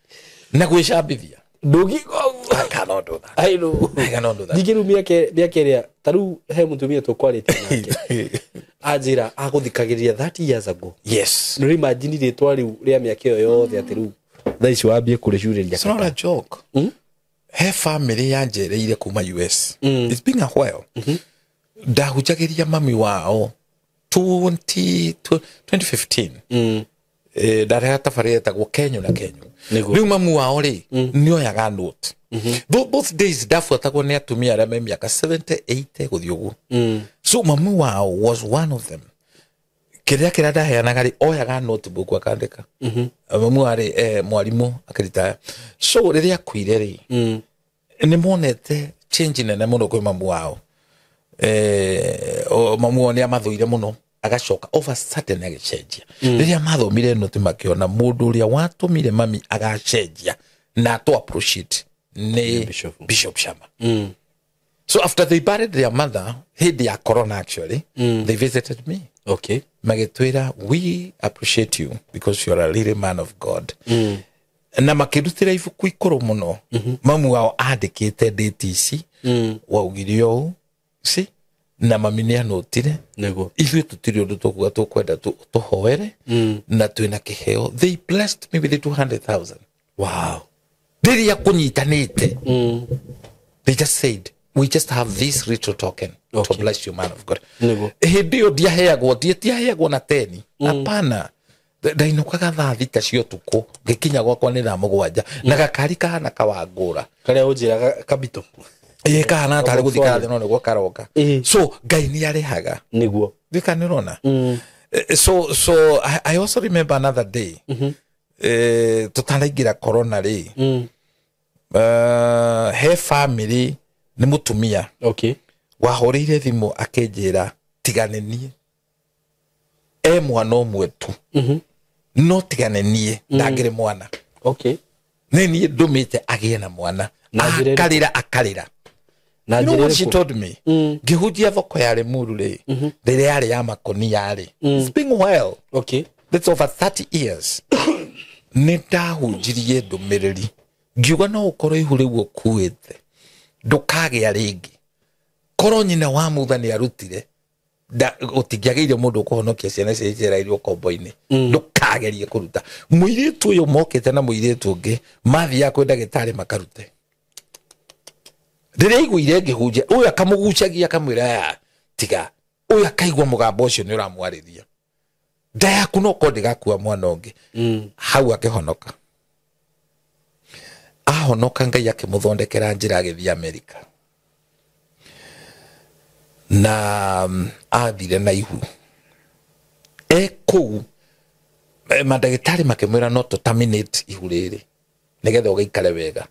na gwicambithia I cannot do that. I cannot do that. Digiru miakeria taru he mutumia to quality nake ajira aguthikagiria 30 years ago yes no imagine ritwa riu ria miaka yo yothe atiru thaici wambie kuricuriria it's not a joke he family yanjereire kuma US it's been a while ndahujagiria mami wao 2015 ndare tafaria ta Kenya na Kenya riu mamu wao ri nioyaga note both days ndafuatagwo ni atumia aria me miaka 70 80 guthi ugu so mamu wao was one of them kiria ndaheanaga ri oyaga notebook akandika mamu ari mwarimu akirita so riria kwire ri ni monete change nene muno kwi mamu wao mamu wao ni amathuire muno agacoka over sudden agicenjia riria mathomire noti makiona mundu uria watumire mami agacenjia na to appreciate ni Bishop Shama so after they buried their mother hid their corona actually they visited me okay magitwira we appreciate you because you are a little man of God na makirutira ibuku ikoro muno mamu wao andikite DTC waugirio si na mami ni anotire nego ithu tutiri undu tukuga tukwenda tuhoere na twina kiheo they blessed me with 200,000 wow they kunyitanite they just said we just have this ritual token to bless you man of God nego hindio ndiaheagwo ndiaheagwo na 10 hapana ndainukaga thaa thita cio tuku ngikinya gwakwa ni thaa mugwanja na gakari kahana kawangura karia unjiraga kabito kana tare guthika no niguo karoka so ngai ni arehaga niguo thikanirona so I also remember another day tutaraingira corona ri he family ni mutumia okay wahorire thimu akenjira tigane nie mwana omwe tu no tigane nie ndagire mwana okay nini ndumite agie na mwana akarira you know what she told me ngihujia thoko yale muru ri rire yari ya makoni yari it's been well okay that's over 30 years nindahunjirie ndumiriri ngiuga no ukoro ihuri wo kuite ndukage ringi koro nyina wa mutha ni arutire utingiageire mundu kuhonokia ciana cia ijera irio kombo-ini ndukagerie kuruta muiritu uyu mokete na muiritu ungi mathi ya kwenda gitari makarute rire iguire ngihunjia uyu akamugucagia akamwira tiga uyu akaigua mugambo ucio ni uramwarithia nda yaku no ko ndigakua mwana ungi hau akihonoka ahonoka Ngai akimuthondekera njira agithia America na athire na ihu kou madagitari makemwira no to terminate ihu riri nigetha ugaikare wega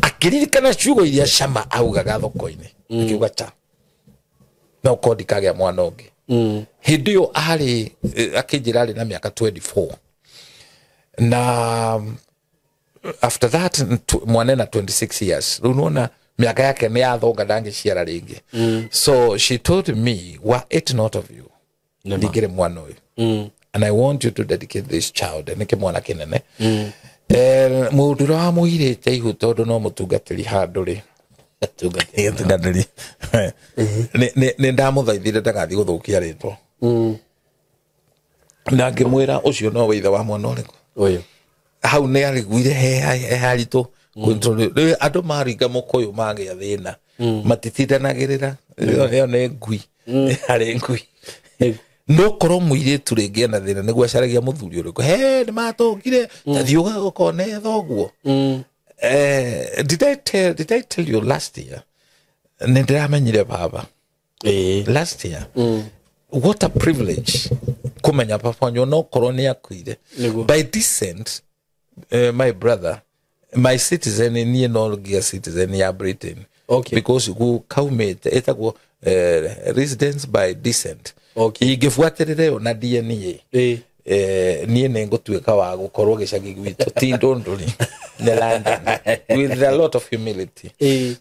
akiririkana ciugo iria Shama augaga thoko-ini akiuga ta no ko ndikagea mwana ungi hindi yo ari akinjira ari na miaka 24 na after that mwana na 26 years unaona miaka yake ni athonga ndangiciara ringi so she told me wa it not of you ndigire mwana uyu and I want you to dedicate this child nike mwana kinene mudura wa muirite ihu tondu no mutungatiri handu ri tungatiri ne ndamuthaithire ndagathi guthukia ritwa na ngimwira ucio no weitha wa mwana uriku uyu hau ne ariguire he haritu kuntu andu maringa mukoyo mage thina matititanagirira yo ne ngui hari ngui no koro muiritu ringi na thina niguo acaragia muthuri uriku he ni matongire tathiuga gukone thoguo did I tell you last year ndiramenyire baba last year what a privilege kumenya papa nyo no koro ni akuire by descent my brother my citizen in no gear citizen ya Britain okay because who kaumete etagwo residence by descent okay igifuatirire na DNA nie nengotuika wa gukorwo gicagi gwitu tindonduri ne London with a lot of humility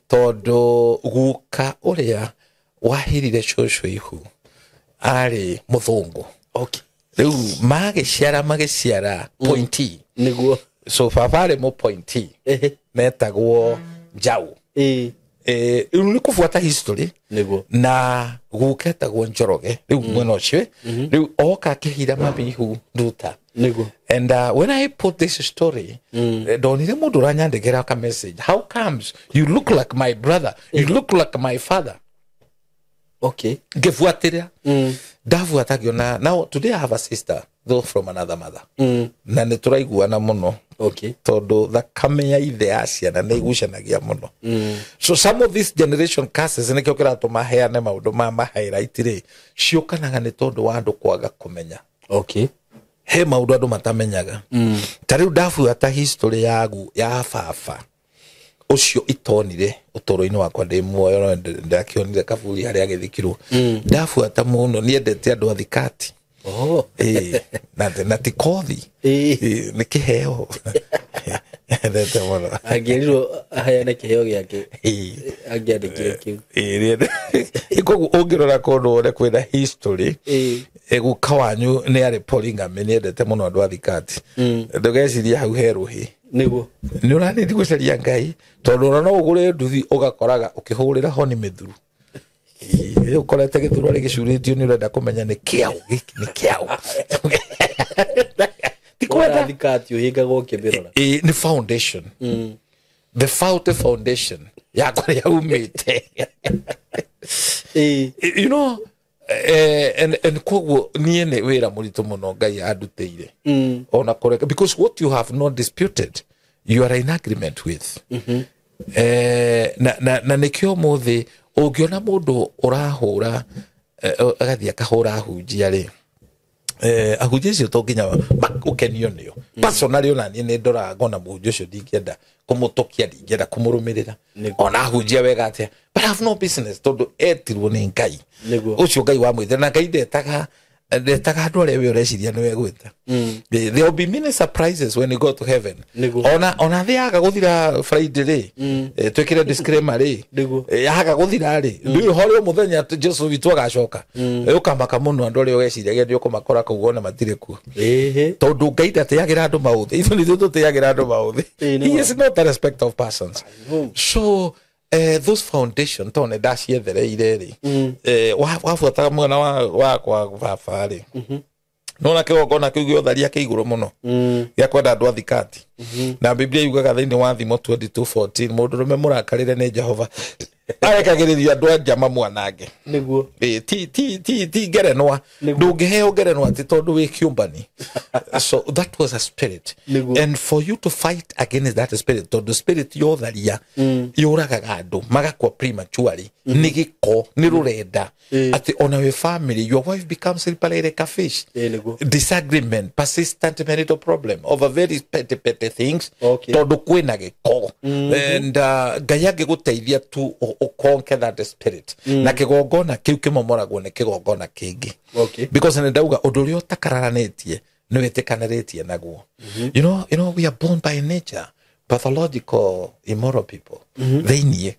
todo guka uria wahirire shosho ihu ari muthungu okay riu magiciara pointi niguo so fafare mo pointi metagwo njau ni kufuata history niguo na guketagwo njoroge riu mwena ucio riu oka kihira mabihu nduta niguo and when I put this story donire mundu ranyandikira ka message how comes you look like my brother you look like my father okay gefuatira ndafuatagio na now today I have a sister though from another mother na nituraiguana muno okay todo thakame ya ithe ya ciana nĩ igucanagia muno so some of this generation curses nĩkĩo kĩratũma heane maũndũ ma ma-highlight rĩ ciũkanaga nĩ tondũ wa andũ kwaga kũmenya okay he maũndũ andũ matamenyaga ta rĩu ndabuata history yagu ya baba ucio itonire utoro-ini wakwa ndi muoyo ndakionire kaburi haria agithikirwo ndabuata muno niendete andu athikati na tikothi ni kiheo ndete muno angirirwo haya na kiheo giake angiandikire kiu ikogu ungirora kundu ore kwina history guka wanyu ni ari polygamy niendete muno andu athikati ndugeciria hau heruhi niguo ni urani ndigucaria Ngai tondu no ugure nduthi ugakoraga ukihurira ho ni mithuru ukorete githuru ari gicuritio ni urenda kumenya ni kiao ni kiao tikwenda thikati uhingagwo kibirora ni foundation the foundation ya kuria umite you know and koguo nie ne wira muritu muno Ngai anduteire ona koreka because what you have not disputed you are in agreement with na nikio muthi ungiona mundu urahura agathia kahura hunjia ri ahunjia cio to nginya ukenio nio personally ona ni ndora ngona muhunjia ucio ndingĩenda kũmũtokia ndingĩenda kũmũrũmĩrĩra ona ahunjia wega atia but I have no business tondu etirwo ni Ngai ucio Ngai wa mwĩthĩ na Ngai ndetaga andũ arĩa we ũreciria nĩwe gwĩta there will be many surprises when you go to heaven ona thiaga gũthira Friday rĩ twĩkĩre disclaimer rĩ yaga gũthira rĩ ndũĩ horĩ Omuthenya Jesu witũ agacoka ũkamaka mũno andũ arĩa ũgeciragia ndio kũmakora kũu ona matirĩ kuo tondũ Ngai ndateagĩra andũ maũthĩ ithuĩ nĩ tũteagĩra andũ maũthĩ he is not a respect of persons so those foundation tone ndaciethereire ri wabuataga mwana wakwa baba ri nona kĩgongona kĩu gĩotharia kĩigũrũ mũno gĩa kwenda andũ athikati na Biblia yugaga thĩinĩ wa Thimo 22:14 mũndũrũme mũrakarĩre nĩ Jehova arekagĩrĩria andũ anja mamwanange nĩguo ti ngerenwa ndũngĩheo ngerenwa atĩ tondũ wĩ kĩũmbani so that was a spirit and for you to fight against that spirit tondũ spirit yotharia yũragaga andũ magakua prematurely nĩ gĩko nĩ rũrenda atĩ ona we family your wife becomes like a fish disagreement persistent marital problem over very petty things tondũ kwĩna gĩko and Ngai angĩgũteithia tu conquer that spirit na kĩgongona kĩu kĩmomoragwo nĩ kĩgongona kĩngĩ because nĩ ndauga ũndũ ũrĩa ũtakararanĩtie nĩ wĩtĩkanĩrĩtie naguo you know we are born by nature pathological immoral people thĩiniĩ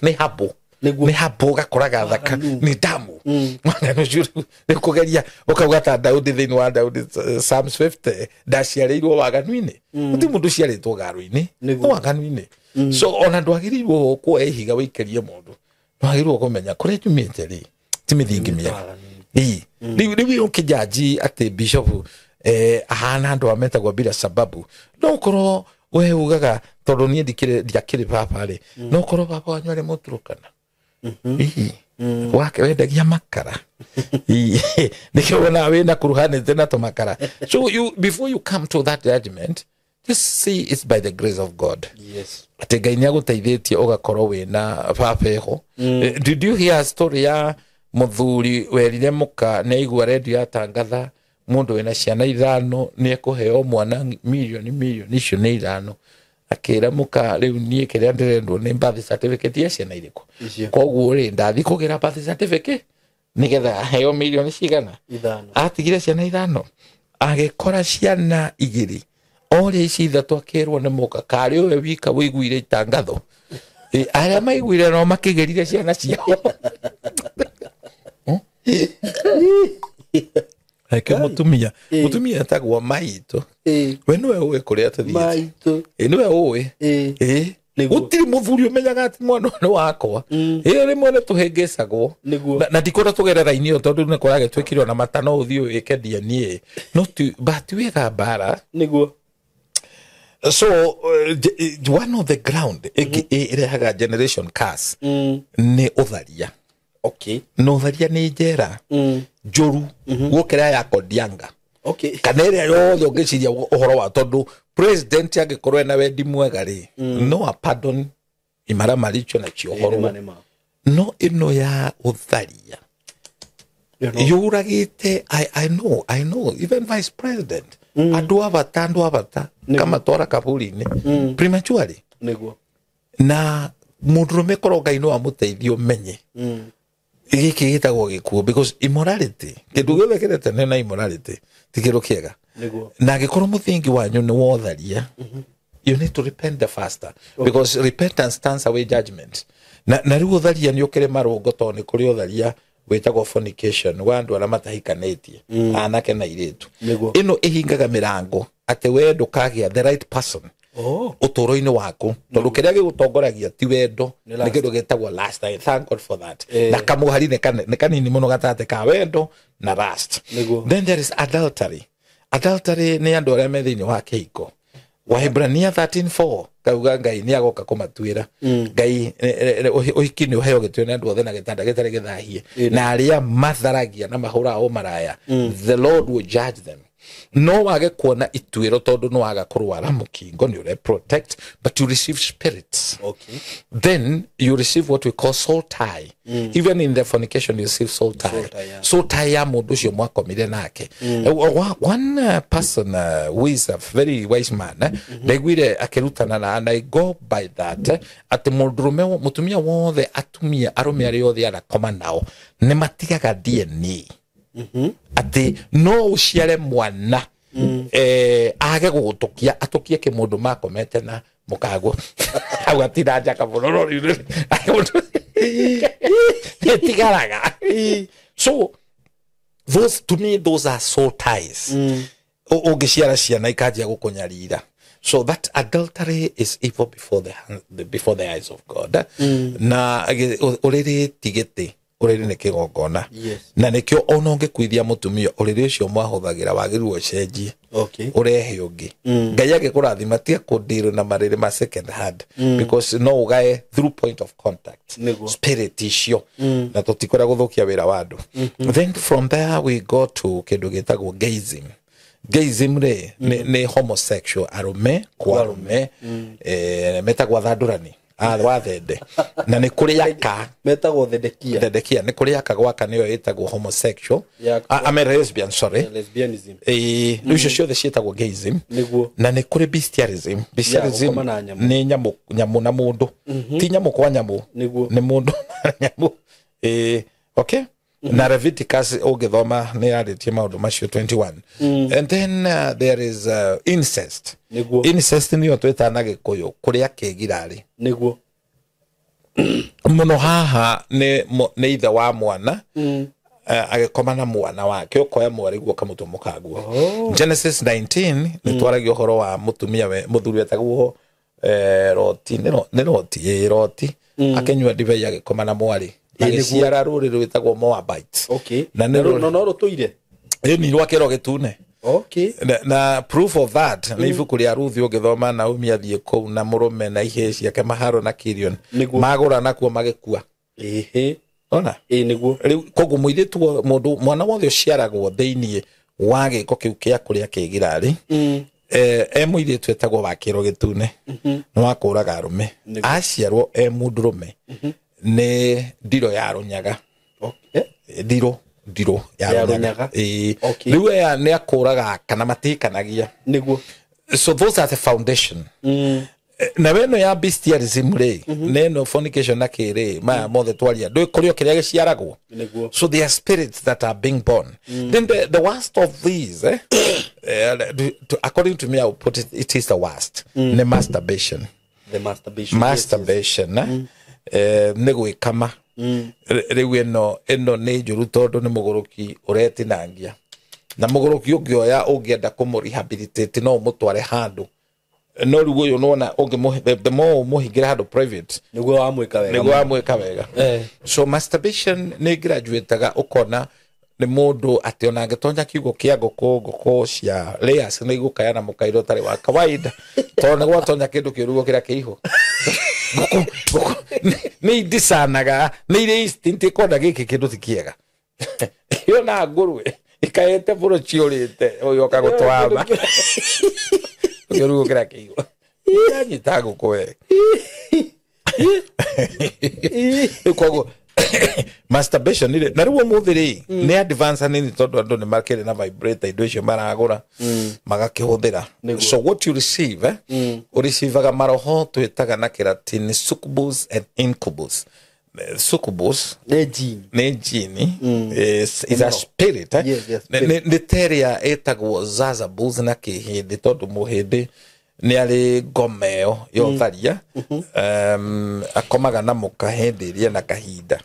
nĩ habo nĩ habo gakoraga thaka nĩ damu mwana ũcio nĩ kũgeria ũkauga ta Daudi thĩinĩ wa Daudi Psalms 50 ndaciarĩirwo waganu-inĩ ti mũndũ ciarĩtwo garu-inĩ waganu-inĩ so ona ndwagĩrĩirwo kuoya ihiga wĩikerie mũndũ ndwagĩrĩirwo kũmenya kũrĩa njumĩte rĩ ti mĩthingi mĩega rĩu ũkĩnjanji atĩ bishop ahana andũ ametagwo bila sababu no ũkorwo we ugaga tondũ niĩ ndiakĩrĩ baba rĩ no ũkorwo baba wanyu arĩ mũturũkana wake wendagia makara nikio wona wena kuruhanĩte na tũmakara so before you come to that judgment just see it's by the grace of God. Yes. Ati Ngai nĩagũteithĩtie ũgakorwo wĩna baba eho. Did you hear a story ya mũthuri werire mũka nĩaigua redio yatangatha mũndũ wĩna ciana 5 nĩekũheo mwana milioni icio nĩ 5 akĩra mũka rĩu niĩ kĩrĩa ndĩrendwo nĩ birth certificate ya ciana irĩkũ koguo rĩ ndathi kũgĩra birth certificate nĩgetha aheo milioni cigana 5 atigire ciana 5 agĩkora ciana 2 Ore ici ithatũ akĩrwo nĩ mũka karĩ we wika wĩiguire itangatho arĩa maiguire no makĩgerire ciana ciao ake mutumia etagwo maitũ we nĩwe ũĩ kũrĩa tũthiĩte nĩwe ũĩ gũtirĩ mũthuri ũmenyaga atĩ mwana nĩ wakwa rĩmwe nĩ tũhĩngĩcagwo na ndikũra tũgerera-inĩ ĩyo tondũ nĩ kũrage twĩkirwo na mata no ũthiĩ wĩke DNA no but wĩga mbara nĩguo. So one of the ground irehaga generation curse ni utharia no utharia ni njera njuru gukira ya kodianga kana ĩrĩa yothe ũngĩciria ũhoro wa tondũ president angĩkorwo ena wendi mwega rĩ no a pardon imara maricho na ciohoro no ĩno ya utharia yuragite I know even vice president andũ abata kama twara kaburi-inĩ prematurely nĩguo na mũndũrũme korwo Ngai no amũteithio menye gĩkĩ gĩtagwo gĩkuũ because immorality kĩndũ gĩothe kĩrete na immorality ti kĩndũ kĩega na angĩkorwo mũthingi wanyu nĩ wotharia you need to repent the faster because repentance stands away judgment na rĩu ũtharia nĩ ũkĩrĩ marũngo tondũ nĩ kũrĩ ũtharia wĩtagwo fornication wa andũ arĩa matahikanĩtie anake na airĩtu ĩno ĩhingaga mĩrango atĩ we ndũkagĩa the right person ũtũũro-inĩ waku tondũ kĩrĩa gĩgũtongoragia ti wendo nĩ kĩndũ gĩtagwo lust. I thank God for that na kamũhari nĩ kanini mũno gatagatĩ ka wendo na lust. Then there is adultery nĩ andũ arĩa me thĩinĩ wa kĩhiko Wahibrania 13:4 kauga Ngai nĩ agoka kũmatuĩra Ngai ũhiki nĩ ũheo gĩtĩo nĩ andũ othe na gĩtanda gĩtarĩ gĩthahie na arĩa matharagia na mahũraga ũmaraya the Lord will judge them. no wage kuona ituiro tondu no waga kurwara mukingo ni ure protect, but you receive spirits. Okay. Then you receive what we call soul tie. Even in the fornication you receive soul tie. Soul tie ya mundu cio mwakomire nake. One person who is a very wise man ndaiguire akirutana na, and I go by that at mundurume mutumia wothe atumia arume ari othe arakoma nao ne matigaga DNA. Ati no uciare mwana age gugutukia atukie ke mundu makomete na mukago agwatira njaka burorori yetigaraga. So those, to me, those are soul ties. Ugiciara ciana ikajia gukunyarira. So that adultery is evil before the eyes of God. Na uriri tigete uriri ne kigongona. Na nikyo ononge kwithia mutumia uriri ucio mwahuthagira wagiruo cenji. Okay. Urehe ungi. Ngai agikurathima tia kudiru na mariri ma second hand, because no ugae through point of contact. Spirit icio na tutikora guthukia wira wa andu. Then from there we go to kindu gitagwo gayism. Gayism ne homosexual arume kwa arume metagwo thandurani wathende na ni kuri yaka metagwo thendekia ni kuri yaka gwaka niyo itagwo homosexual. I'm a lesbian, sorry. Lesbianism. Nucio ciothe cietagwo gayism. Na ni kuri bestialism. Bestialism ni nyamu na mundu. Ti nyamu kwa nyamu. Ni mundu na nyamu. Okay? Na Leviticus ugithoma ni aritie maundu macio 21. And then there is incest. Incest niyo twetana Gikuyu kuria kegirari. Niguo. Muno haha ni ithe wa mwana agikoma na mwana wake ukoya mwari guo kamutumukaguo. Genesis 19 ni twaragio horo wa mutumia we muthuri etagwo Loti akenywa divai agikoma na mwari agiciara ruriri witagwo Moabite. Okay. Na no rutoire ni rwakero gitune. Okay. Na proof of that ni ibuku ria Ruthi ugithoma na umia thie kou na murume na ihe ciake Maharo na Kirion magura nakuo magikua. Ona niguo koguo muiritu mundu mwana wothe uciaragwo thiini wa giko kiu kia kuria kigirari muiritu etagwo wakiro gitune no akuraga arume aciarwo mundurume ne ndiro ya runyaga. Okay. Ndiro ya runyaga. Riu ya ne akuraga kana matikanagia niguo. So those are the foundation. Na weno ya bestialism re neno fornication na kire ma mothe twaria do kurio kiria giciaragwo. So there are spirits that are being born. Then the worst of these according to me I will put it is the worst. The masturbation. Masturbation nego kama riu eno ne njuru tondu ni muguruki uretinangia na muguruki ungioya ungienda kumurehabilitate no mutware handu no riu uyu nona the more muhingira handu private niguo wamwika wega. So masturbation ni graduateaga ukona ni mundu ati ona ngetonya kiugo kia ngoko cia layers ni gukayana mukairo tari wa kawaida tona gwatonya kindu kirugo kira kiiho ni disanaga ni ile instinct ikona giki kindu tikiega yo na ngurwe ikaete buro ciorite uyo kagutwama kirugo kira kiiho yani tago koe ikogo masturbation ni na riwo muthiri ni advance nini tondu andu ni makere na vibrate indo icio maragura magakihuthira. So what you receive receivaga maroho twitaga na Kilatini succubus and incubus. Succubus ne jini is a spirit. Ni teria etagwo zazabus na kihindi tondu muhindi ni ari ngomeo yo tharia akomaga na mukahendiria na kahinda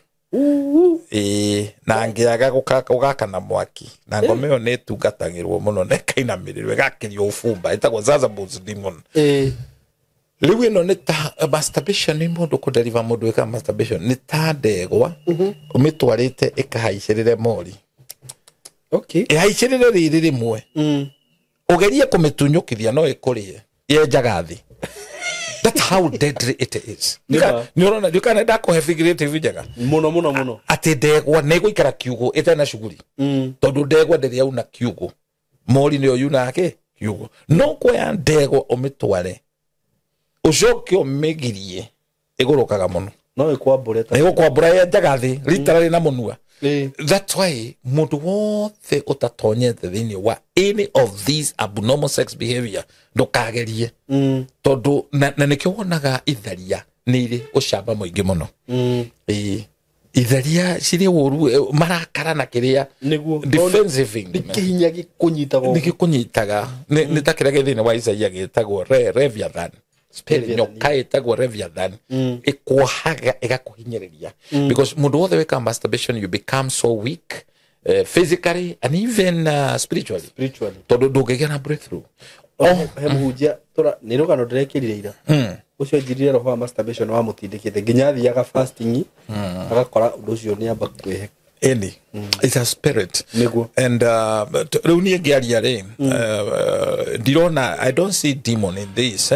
na ngiaga gukaka na mwaki na ngomeo ni tungatagirwo muno ne kainamirirwe gakirio ufumba itagwo zazabus demon. Riu ino ni ta masturbation ni mundu kuderiva mundu eka masturbation ni ta ndegwa umitwarite ikahaicirire mori. Okay. Ihaicirire riri rimwe ugerie kumitunyukithia no ikurie yenjaga thi. That's how deadly it is. Niona dukana dako he figurative jaga muno ati ndegwa nego ikara kiugo etana shuguri tondu ndegwa nderia una kiugo mori ni oyu nake yugo no kwa ndego omitware ucoke omigirie igurukaga muno no ikwambure ya njagathi literally na munua. That's why mundu wothe utatonyete thini wa any of these abnormal sex behavior ndukagerie tondu na nikyo wonaga itharia niri ucamba muingi muno itharia ciri woru marakara na kiria defensive kihinya gikunyitaga ni takira githine wa Isaia gitagwo reviathan spirit nyoka itagwo reviathan ikuhaga igakuhinyiriria because mundu wothe weka masturbation you become so weak physically and even spiritually tondu ndungigia na breakthrough hemujia tora ni rugano ndirekirire ira ucio njirire roho wa masturbation wa mutindikite nginya thiaga fasting agakora undu ucio ni amba kwihe any it's a spirit and runi ngiaria ri dirona I don't see demon in this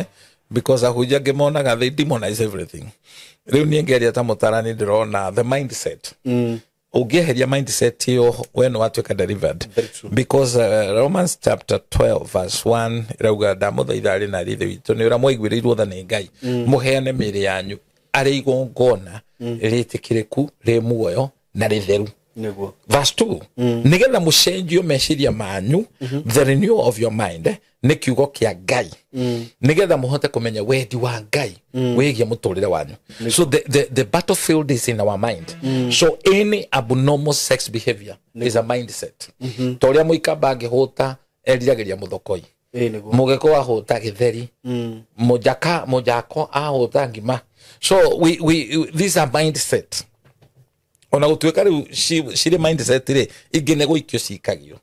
because ahuja gemonaga they demonize everything runi ngiaria ta mutarani dirona the mindset ugeheria mindset yo when watweka delivered because Romans chapter 12 verse 1 rauga ndamuthaithari na rithe witu ni ura mwaiguirirwo tha ni Ngai muheane miri yanyu ari igongona ritikireku ri muoyo na ritheru verse 2 nigetha mucenjio meciria manyu the renewal of your mind ni kiugo kia Ngai nigetha muhote kumenya wendi wa Ngai wegia muturire wanyu so the battlefield is in our mind so any abnormal sex behavior is a mindset toria muikamba ngihuta erirageria muthokoi mugeko ahuta githeri mujako ahuta ngima so we these are mindset ona gutweka riu cire mindset ri ingine guikio cikagio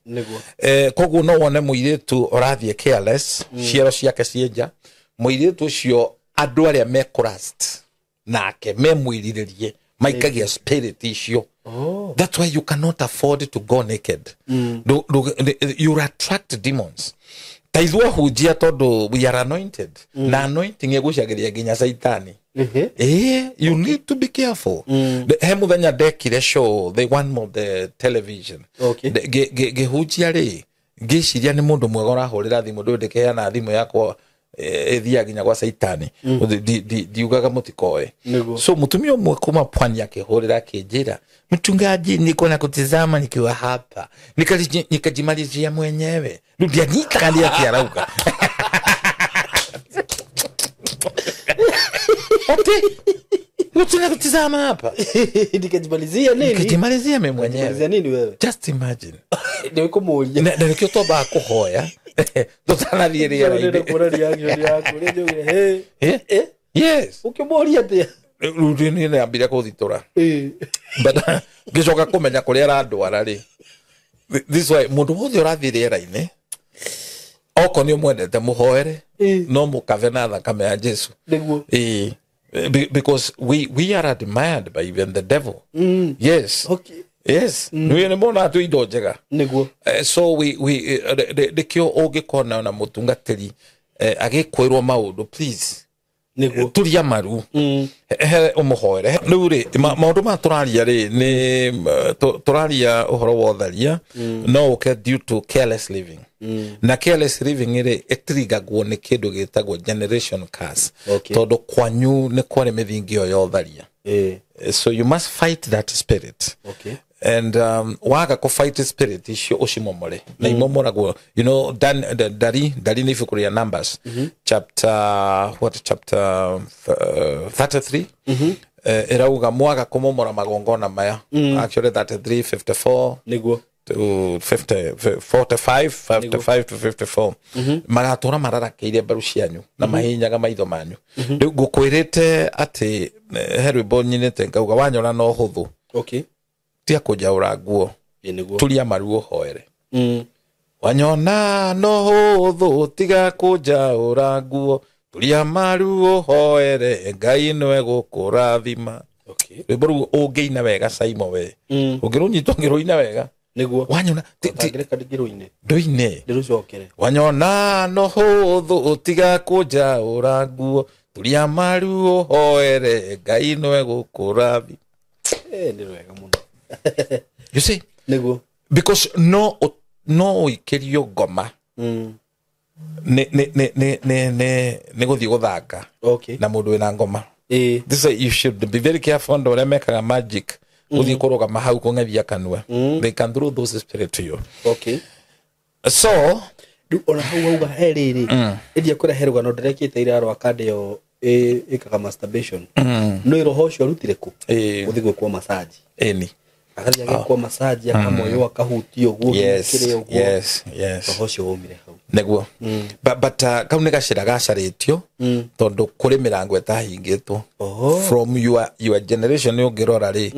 koguo no wone muiritu orathie careless ciero ciake cienja muiritu ucio andu aria me crust nake me mwiriririe maikagia spirit icio that's why you cannot afford to go naked you attract demons taithwa hujia tondu we are anointed na anointing egucagiria nginya saitani you need to be careful Muthenya ndekire show the one of the television gehujia ri ngiciria ni mundu mwega urahurira thimu ndikeheana thimu yakwa ethia nginya kwa saitani diugaga mutikoe so mutumia umwe kuma pwani yake horera kijira mchungaji niko na kutizama nikiwa hapa nikajimalizia mwenyewe ndio nikalia kiarauka Utuna kutizama hapa nikajimalizia nini nikajimalizia mimi mwenyewe nikajimalizia nini wewe just imagine ndio kumuulia na nikio toba kuhoya totana lieria ndio kuna reaction yako ndio yes ukimuulia tia rudini na ambira kuthitora but gicoka kumenya kuria radwara ri this way mundu wothe urathiriera-ini oko ni mwendete muhoere no mukave na thakame ya Jesu because we are admired by even the devil yes yes ni mona tu indo njega so we dekio ogikona na mutungatiri agikwirwo maundu please turia maru umuhoere nuri maundu ma turaria ri ni turaria uhoro wa tharia no uke due to careless living na careless living ri etrigagwo ni kindu gitagwo generation curse tondu kwanyu ni kwari mithingio yo tharia so you must fight that spirit and waga ko fight spirit icio ucimomore na imomoragwo you know dari ni fikuria numbers chapter 33 erauga mwaga kumomora magongona maya actually 33:54 niguo to 55 to 54 magatura mararakeire baru cianyu na mahinyaga maitho manyu riu ngukwirite ati herwe bonyinete ngauga wanyona no huthu tia kujaura nguo tulia maruo hoere wanyona no huthu tiga kujaura nguo tulia maruo hoere Ngai no egukurathima riboru ungeina wega SYMO we ungirunyitwo ngiruina wega niguo wanyona nduine ndirucokere wanyona no huthu tiga kujaura nguo tulia maruo hoere Ngai no egukurathima ni wega muno you see niguo because no no ikirio ngoma ne guthii guthaka na mundu wina ngoma. This is you should be very careful ndo re mekaga magic uthii kurugama hau kung'ethia kanua. They can throw those spirit to you. So ona hau auga heriri idia kureherwa no ndirekite ira rwa kandeo ikaga masturbation no iroho cio rutire ku uthi gwikwo massage eni akathia gwikwo massage akamoyo akahutio guo kire uguo yes roho cio umire hau neguo but kau ni gacira gacaritio tondu kuri mirango etahingitwo from your generation ni ungirora ri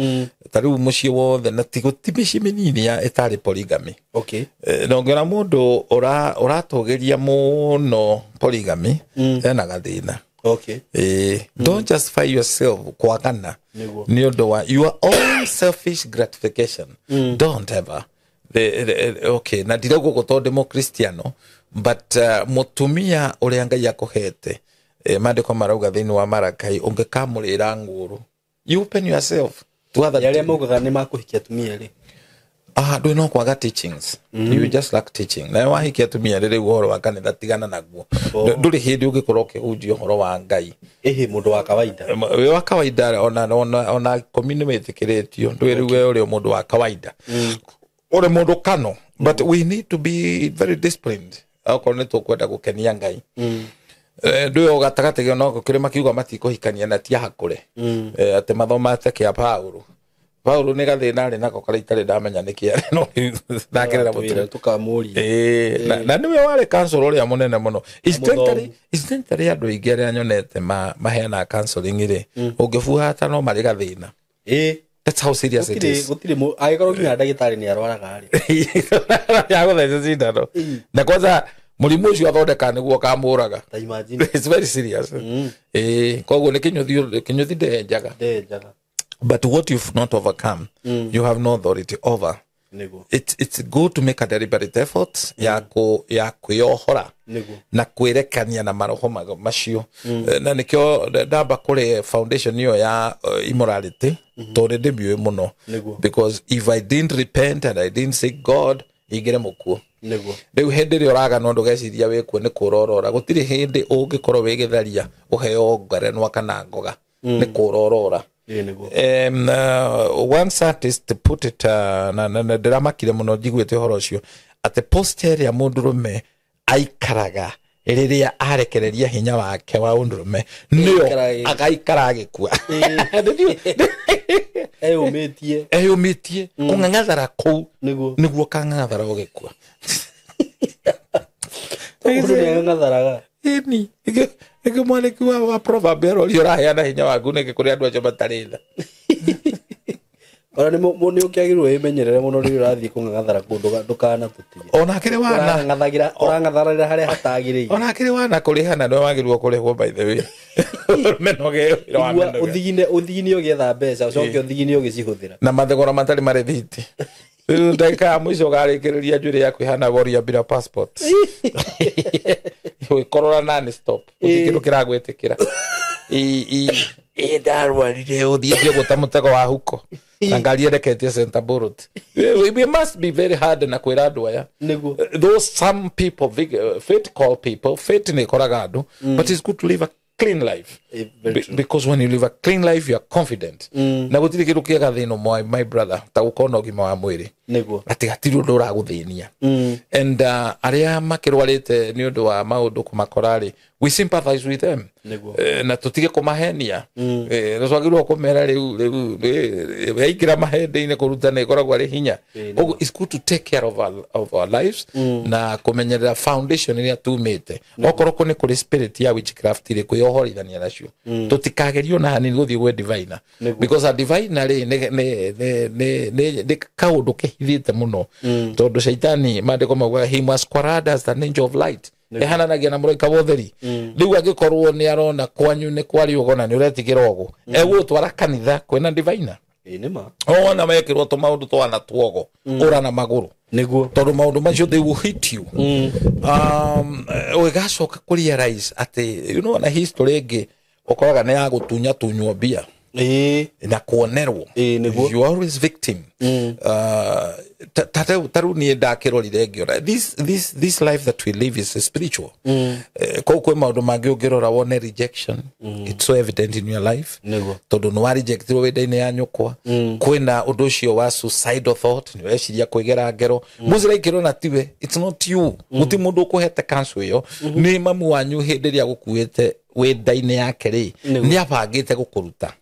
tariu mucie wothe na tigutibici minini ya etari polygamy no ngora mundu uratogeria muno polygamy ena gathina don't justify yourself kwagana niondo wa your own selfish gratification don't ever na dirego gotonde mo Cristiano but mutumia uri Ngai yakuhete mandiko marauga thini wa Marakai ungekamurira nguru you open yourself to other yale mogaga ni makuhikia tumia ri do no kwaga teachings you just lack teaching na wahikia tumia riri uhoro wa kanitha tigana naguo nduri hindi ungikoroke hujio horo wa Ngai mundu wa kawaida we wa kawaida ona community kiretio nduri we uri mundu wa kawaida ore mundu kano but we need to be very disciplined akone to kwenda gukenia Ngai ndio gatagate no kirima kiuga matikohikania na tia hakure ate mathoma ate ya Paulo ni gathina ri nako kare itare ndamenya nikia no ndakerera mutu tukamuri na niwe wale council uri amunene muno istentari andu ingi aria nyonete maheana counseling ri ungifuha hata no mari gathina that's how serious it is gutire agikoro nginya ndagitari ni arwaraga ri ya guthe cindano na kwanza mulimu ucio athondeka niguo kamuraga imagine it's very serious koguo ni kinyuthi ndenjaga but what you've not overcome you have no authority over. It's good to make a deliberate effort ya kuyohora na kwerekania na maroho macio na nikyo ndamba kuri foundation hiyo ya immorality tondu ndimbiwe muno because if I didn't repent and I didn't seek God igire mukuo riu hindi ri uraga no ndugeciria wikuo ni kurorora gutiri hindi ungikorwo wigitharia uheo ngarenwa kana ngoga ni kurorora. One artist put it na drama kile muno jigwete horo ucio ate posterior mundurume aikaraga riria arekereria hinya wake wa undurume nio agaikara gikua eyumitie kung'ang'athara kou niguo kang'athara ugikua mundu ni ng'atharaga ini ege mwaleki wa proverbial uri uraheana hinya waku niki kuri andu acio mataritha ora ni ukiagirwo imenyerere muno ri urathii kung'athara kundu ndukana tutie ona kire wana ng'athagira urang'atharira haria hatagiriire ona kire wana kurihana no wagirwo kurihwo by the way menoge uthigine ugietha mbeca ucoke uthigine ugicihuthira na mathogora matari mari thiti ndeka mwico garikiriria njuri yaku ihana boria bila passport korora nani stop ukikiru kiragwetikira darwarire uthithie gutamutego wa huko na ngari ereketie Center Borot. We must be very hard na kwira andu aya those some people fit call people fit ni koraga andu but it's good to live a clean life because when you live a clean life you are confident na gutiri kiru kiega thino my brother ta ukona ugima wa mwiri ati gatiru ndo raguthinia and aria makirwarite ni undu wa maundu kumakorari we sympathize with them na tutige kumahenia twagirwo kumera riu weigira mahende-ini kurutana ikoragwo ari hinya ogo it's good to take care of our lives na kumenyerera foundation iria tumite okorwo kuni kuri spirit ya witchcraft iri kuyohorithania nacio tutikagerio na hanini guthii gwe divine because a divine ri ne kaundu kehithite muno tondu shaitani mandiko mauga he masquerades as an angel of light ehananagia na muroika wotheri riu agikorwo ni arona kwanyu ni kwari ugona ni uretigira ogo eguo twara kanitha kwena divine nima ona mekirwo to maundu twana twogo ura na maguru niguo tondu maundu macio they will hit you ugacoka kuri realize ati you know na history ingi ukoraga ni ya gutunya tunywo bia na kuonerwo. You are always victim. Taru ni ndakirorire ngiora this life that we live is spiritual. Kwe maundu mangi ungirora wone rejection. It's so evident in your life. Tondu no rejectirwo wenda-ini ya nyukwa. Kwina undu ucio wa suicidal thought, ni weciria kwigera ngero. Muzira ikiro na tiwe, it's not you. Muti mundu ukuhete cancer iyo, ni mamu wanyu hindi ria gukuite wenda-ini yake ri ni abangite gukuruta.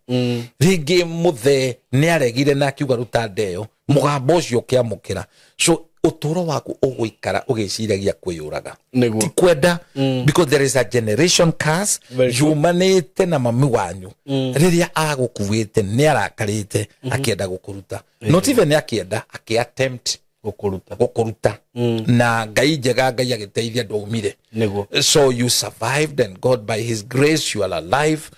Ringi muthe ni aregire na akiuga ruta ndeyo, mugambo ucio kiamukira. So uturo waku uguikara ugiciragia kwiyuraga. Ti kwenda, because there is a generation curse yumanite na mami wanyu. Riria agukuite ni arakarite akienda gukuruta. Not even akienda akiattempt gukuruta. Na ngai njega ngai agiteithia ndumire. So you survived, and God by his grace you are alive.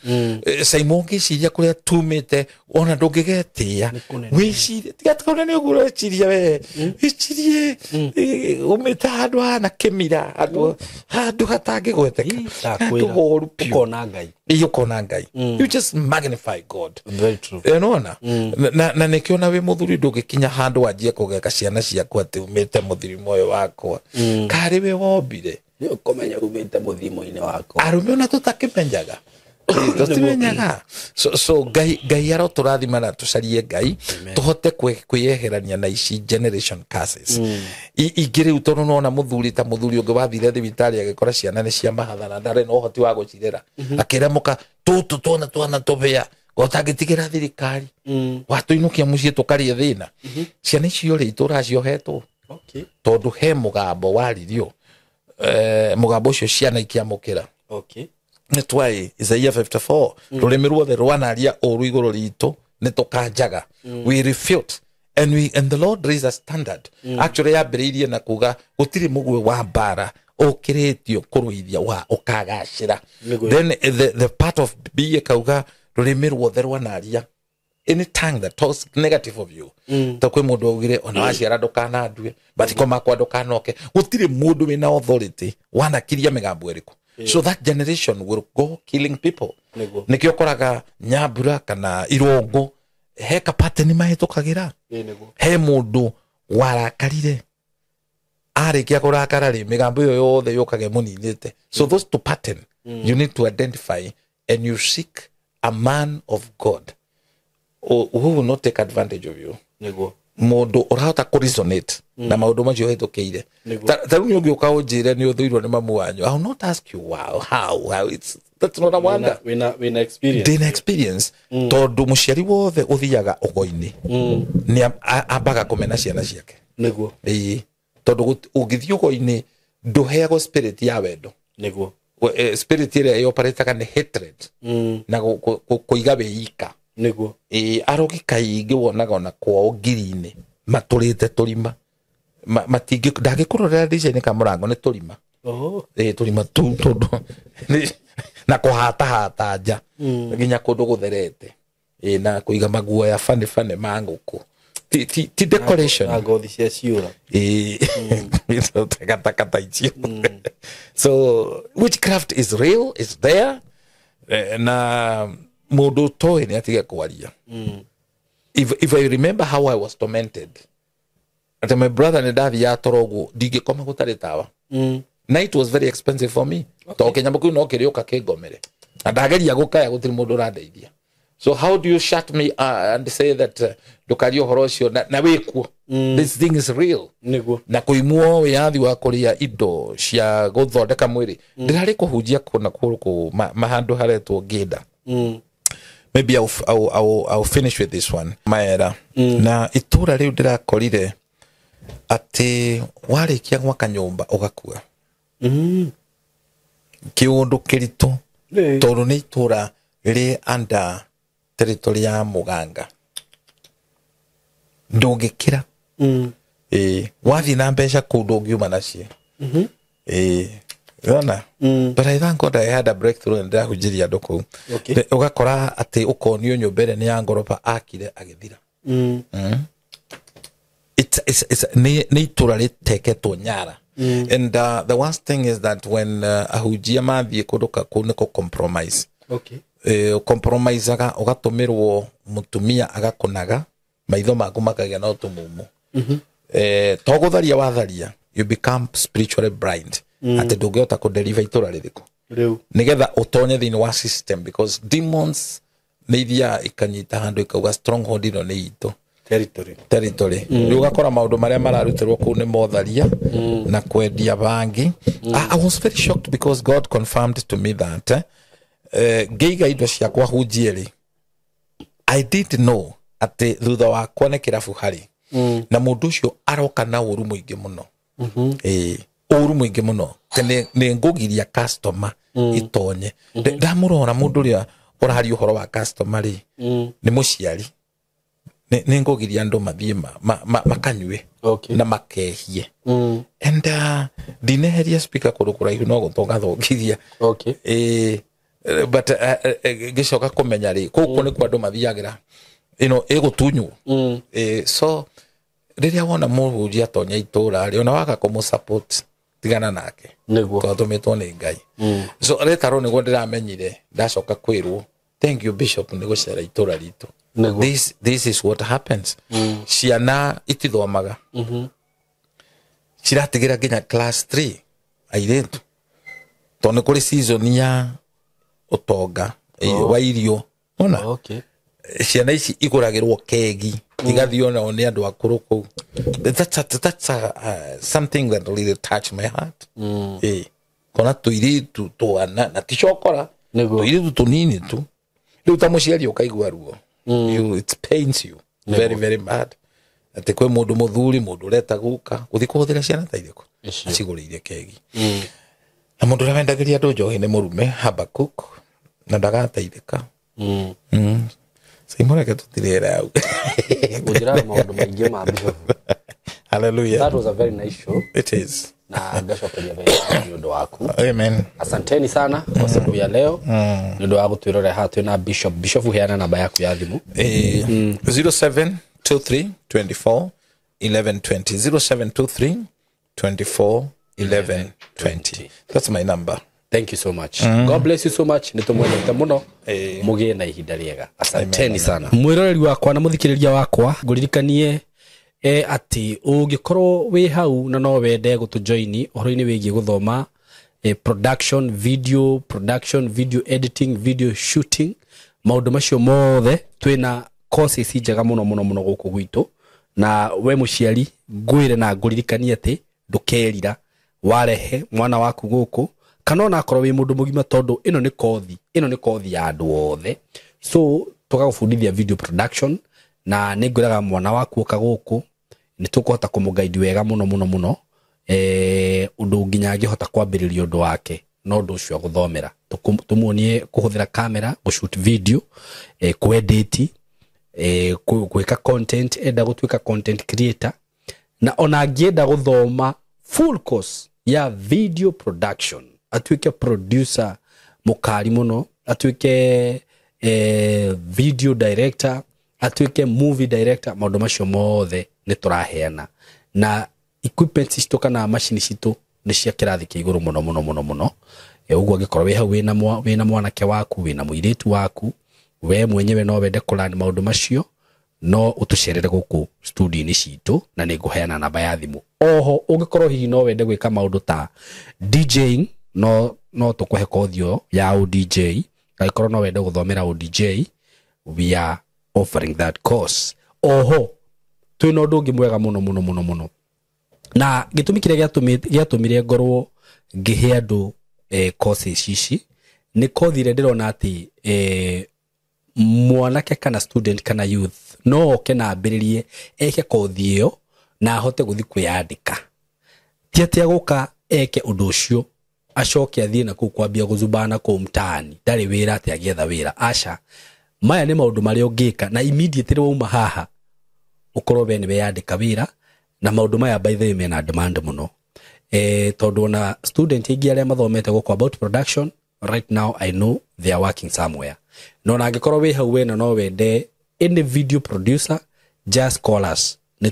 SYMO ngiciria kuria tumite ona ndungigetia wicirie tigatukone ni uguo wicirie we wicirie umita handu hana kimira handu hatangigweteka ukona ngai you just magnify God. Very true. Unaona na nikiona we muthuri ndungikinya handu wanjie kugeka ciana ciaku ati umite muthirimo uyu wakwa kari we wombire ukomenya umite muthimo-ini wakwa arume ona tutakimenyaga tutimenyaga. So gai aro turathima na tucarie ngai tuhote kwiyeherania na ici generation curses. Igiri utono nona muthuri ta muthuri ungi wathire thibitari agikora ciana ni cia mahathana ndare no hoti wa gucirera akiremuka tutu twana tubia gotagitigira thirikari watuinukia mucii tukarie thina ciana icio ri turaciohetwo tondu he mugambo waririo mugambo ucio ciana ikiamukira. That's why Isaiah 54 rurimi ruothe rwanaria uru iguru ritu nitukanjaga. We refute and the Lord raised a standard. Actually yambiriirie na kuga gutiri mugwe wa bara ukiritio kuruithia wa ukagacira. Then the part of be kauga rurimi ruothe rwanaria any tongue that talks negative of you. Takwe mundu augire ona waciara ndukanandue bathiko makwa ndukanoke gutiri mundu wina authority wanakiria migambo eriku. So that generation will go killing people. Nikio koraga nyambura kana irongo he kapate ni mahitukagira. He mundu warakarire arikia kurakara ri migambo yo yothe yokage muninite. So those two pattern you need to identify, and you seek a man of God who will not take advantage of you. Mundu urahota ku resonate na maundu macio hitukiire. Taru ni ungi ukaunjire ni uthuirwo ni mamu wanyu. I will not ask you how that's not a wonder. We experience. Tondu muciari wothe uthiaga ugo-ini ni ambaga kumena ciana ciake. Tondu ungithii ugo-ini nduheagwo spirit ya wendo. Spirit ile operataga ni hatred na kuiga wiika. Arogi kaingi wonaga ona kwao ngiri-ini maturite turima matingi ndagikurorera design ka murango ni turima turima tondu na kuhata nja nginya kundu gutherete na kuiga maguo ya fane manguku ti decoration ngothi cia ciura kata icio. So witchcraft is real, is there, na mundu toe ni atige kwaria. If I remember how I was tormented, at my brother and dad ya torogu dige koma gutari tawa. Night was very expensive for me. To Kenya muku no kirioka kigomere. Andageria gukaya gutiri mundu randeithia. So how do you shut me and say that dukario horocio na wikuo? This thing is real. Na kuimuo yathi wa kuria indo cia guthondeka mwiri. Ndirari kuhujia kuna kuruku mahandu haretwo ngida. Maybe I'll finish with this one. Maera. Na itura riu ndirakorire ati warikia gwaka nyumba ugakua. Kiundu kiritu. Tondu ni itura ri under territory ya muganga. Ndungikira. Wathi na mbeca kundu ungiuma nacio. But I thank God I had a breakthrough and ndahujiria nduku. Ugakora ati ukonio nyumbere ni ya ngoroba akire agithira. It's ni itura riteketwo nyara. And the worst thing is that when ahujia mathie kundu kuniko compromise. compromiseaga ugatumirwo mutumia agakunaga maitho maku makagia no tumumu to gutharia watharia you become spiritually blind ati ndungihota ku deliver itura ririko riu nigetha utonye thini wa system because demons nithia ikanyita handu ikauga stronghold ino ni ito territory ugakora maundu maria mararutirwo ku ni motharia na kwendia bangi. I was very shocked because God confirmed to me that geiga indo ciakwa hunjieri I didn't know ati thutha wakwa ne kirabu hari na mundu ucio aroka na uru muingi muno uru muingi muno ni ngugiria customer itonye ndamurora mundu ria urahari uhoro wa customer ri ni muciari ni ngugiria ndo mathie makanywe na makehie and dineheria speaker kurukura ihu no gutonga thongithia but gicoka kumenya ri kuko ni kwa ndo mathiagira egutunyu so riria wona muhunjia tonya itura ri ona waka kumu support tigana nake niguo twatumitwo ni Ngai so retaro niguo ndiramenyire ndacoka kwirwo thank you bishop ni gucera itura ritu this is what happens ciana itithomaga ciratigira nginya class 3 airetu tone kuri season ya utonga wa irio ona ciana ici iguragirwo kegi igathio na oni andu akuru ku that's something that really touched my heart kona tuiritu tuana na tichokora tuiritu tunini tu riu tamuciari ukaigua ruo it pains you very very bad ati kwe mundu muthuri mundu reta guka uthi kuhuthira ciana tairiko aciguriire kegi na mundu rawendagiria andu njohi ni murume Habakuk na ndagateithika SYMO reke tutirera au ujira maundu maingi ma bishop. Hallelujah. That was a very nice show. It is. Na bishop ya nyondo waku. Amen. Asanteni sana kwa siku ya leo. Nyondo waku tuirore hatu na bishop huheana namba yaku ya thimu 0723 24 1120 0723 24 1120. That's my number. Thank you so much. God bless you so much. Nitumwendete muno. Mugie na ihinda riega. Asanteni sana. Mwiroreri wakwa na muthikiriria wakwa nguririkanie ati ungikorwo wi hau na no wende gutujoini uhoro-ini wigie guthoma production video editing, video shooting, maundu macio mothe twina courses njega muno guku gwitu na we muciari ngwire na nguririkanie ati ndukerira warehe mwana waku guku kana ona akorwo wi mundu mugima tondu ino ni kothi ya andu othe so tugagufundithia video production na ningwiraga mwana waku kaguku ni tukuhota kumuguide wega muno undu nginya angihota kwambiriria undu wake no undu ucio guthomera tumuonie kuhuthira camera gushoot video kuedit kuweka content enda gutwika content creator na ona angienda guthoma full course ya video production atwike producer mukari muno atwike video director atwike movie director maundu macio mothe ni turaheana na equipment citu kana machine citu ni cia kirathi kia iguru muno uguo angikorwo wi hau wina mwanake waku wina muiritu waku we mwenyewe no wende kulearn maundu macio no utucerere guku studio ni citu na ni nguheana namba ya thimu oho ungikorwo hihi no wende gwika maundu ta DJing no tukuhe kothio ya DJ aikorwo no wende guthomera DJ we are offering that course oho twina undu ungi mwega muno na gitumi kiria giatumire ngorwo ngihe andu courses ici ni kothi ire ndirona ati mwanake kana student kana youth no oke na ambiririe eke kothi iyo na ahote guthi kwiyandika ti atia guka eke undu ucio acoke athie na kwambia guzubana ku mtaani ndari wira ati agietha wira aca maya ni maundu mari ungika na immediately wauma haha ukorwo we ni weyandika wira na maundu maya by the way mena demand muno tondu na student ingi aria mathomete go about production right now I know they are working somewhere no na angikorwo we hau we no wende any video producer just call us ni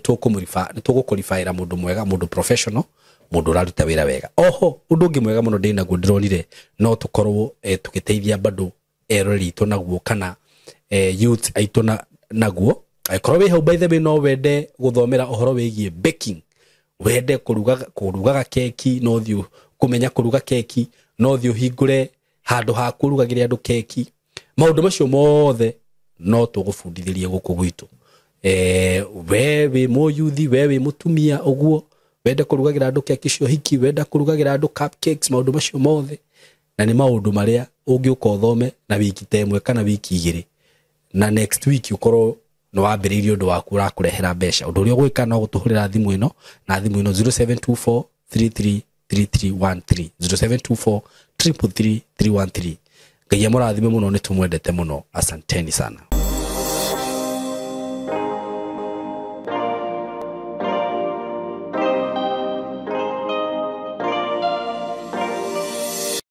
tugukurifira mundu mwega mundu professional mundu raruta wira wega oho undu ungi mwega muno ndina gudironire no tukorwo tukiteithia bado erori to naguo kana youth aitona naguo aikorwo we hau by the way no wende guthomera ohoro wigie baking wende kurugaga keki no thiu kumenya kuruga keki no thiu hingure handu ha kurugagira andu keki maundu macio mothe no tugufundithĩrie guku gwitu wewe mo yuthi wewe mutumia oguo wende kurugagira andu keki cio hiki wenda kurugagira andu cupcakes maundu macio mothe na ni maundu maria ungiuka uthome na wiki temwe kana wiki igiri na next week ukorwo no wambiririo ndu waku urakurehera mbeca undu uria gwika no gutuhurira thimu ino na thimu ino 0724 333313 0724 333313 ngai amurathime muno ni tumwendete muno asanteni sana.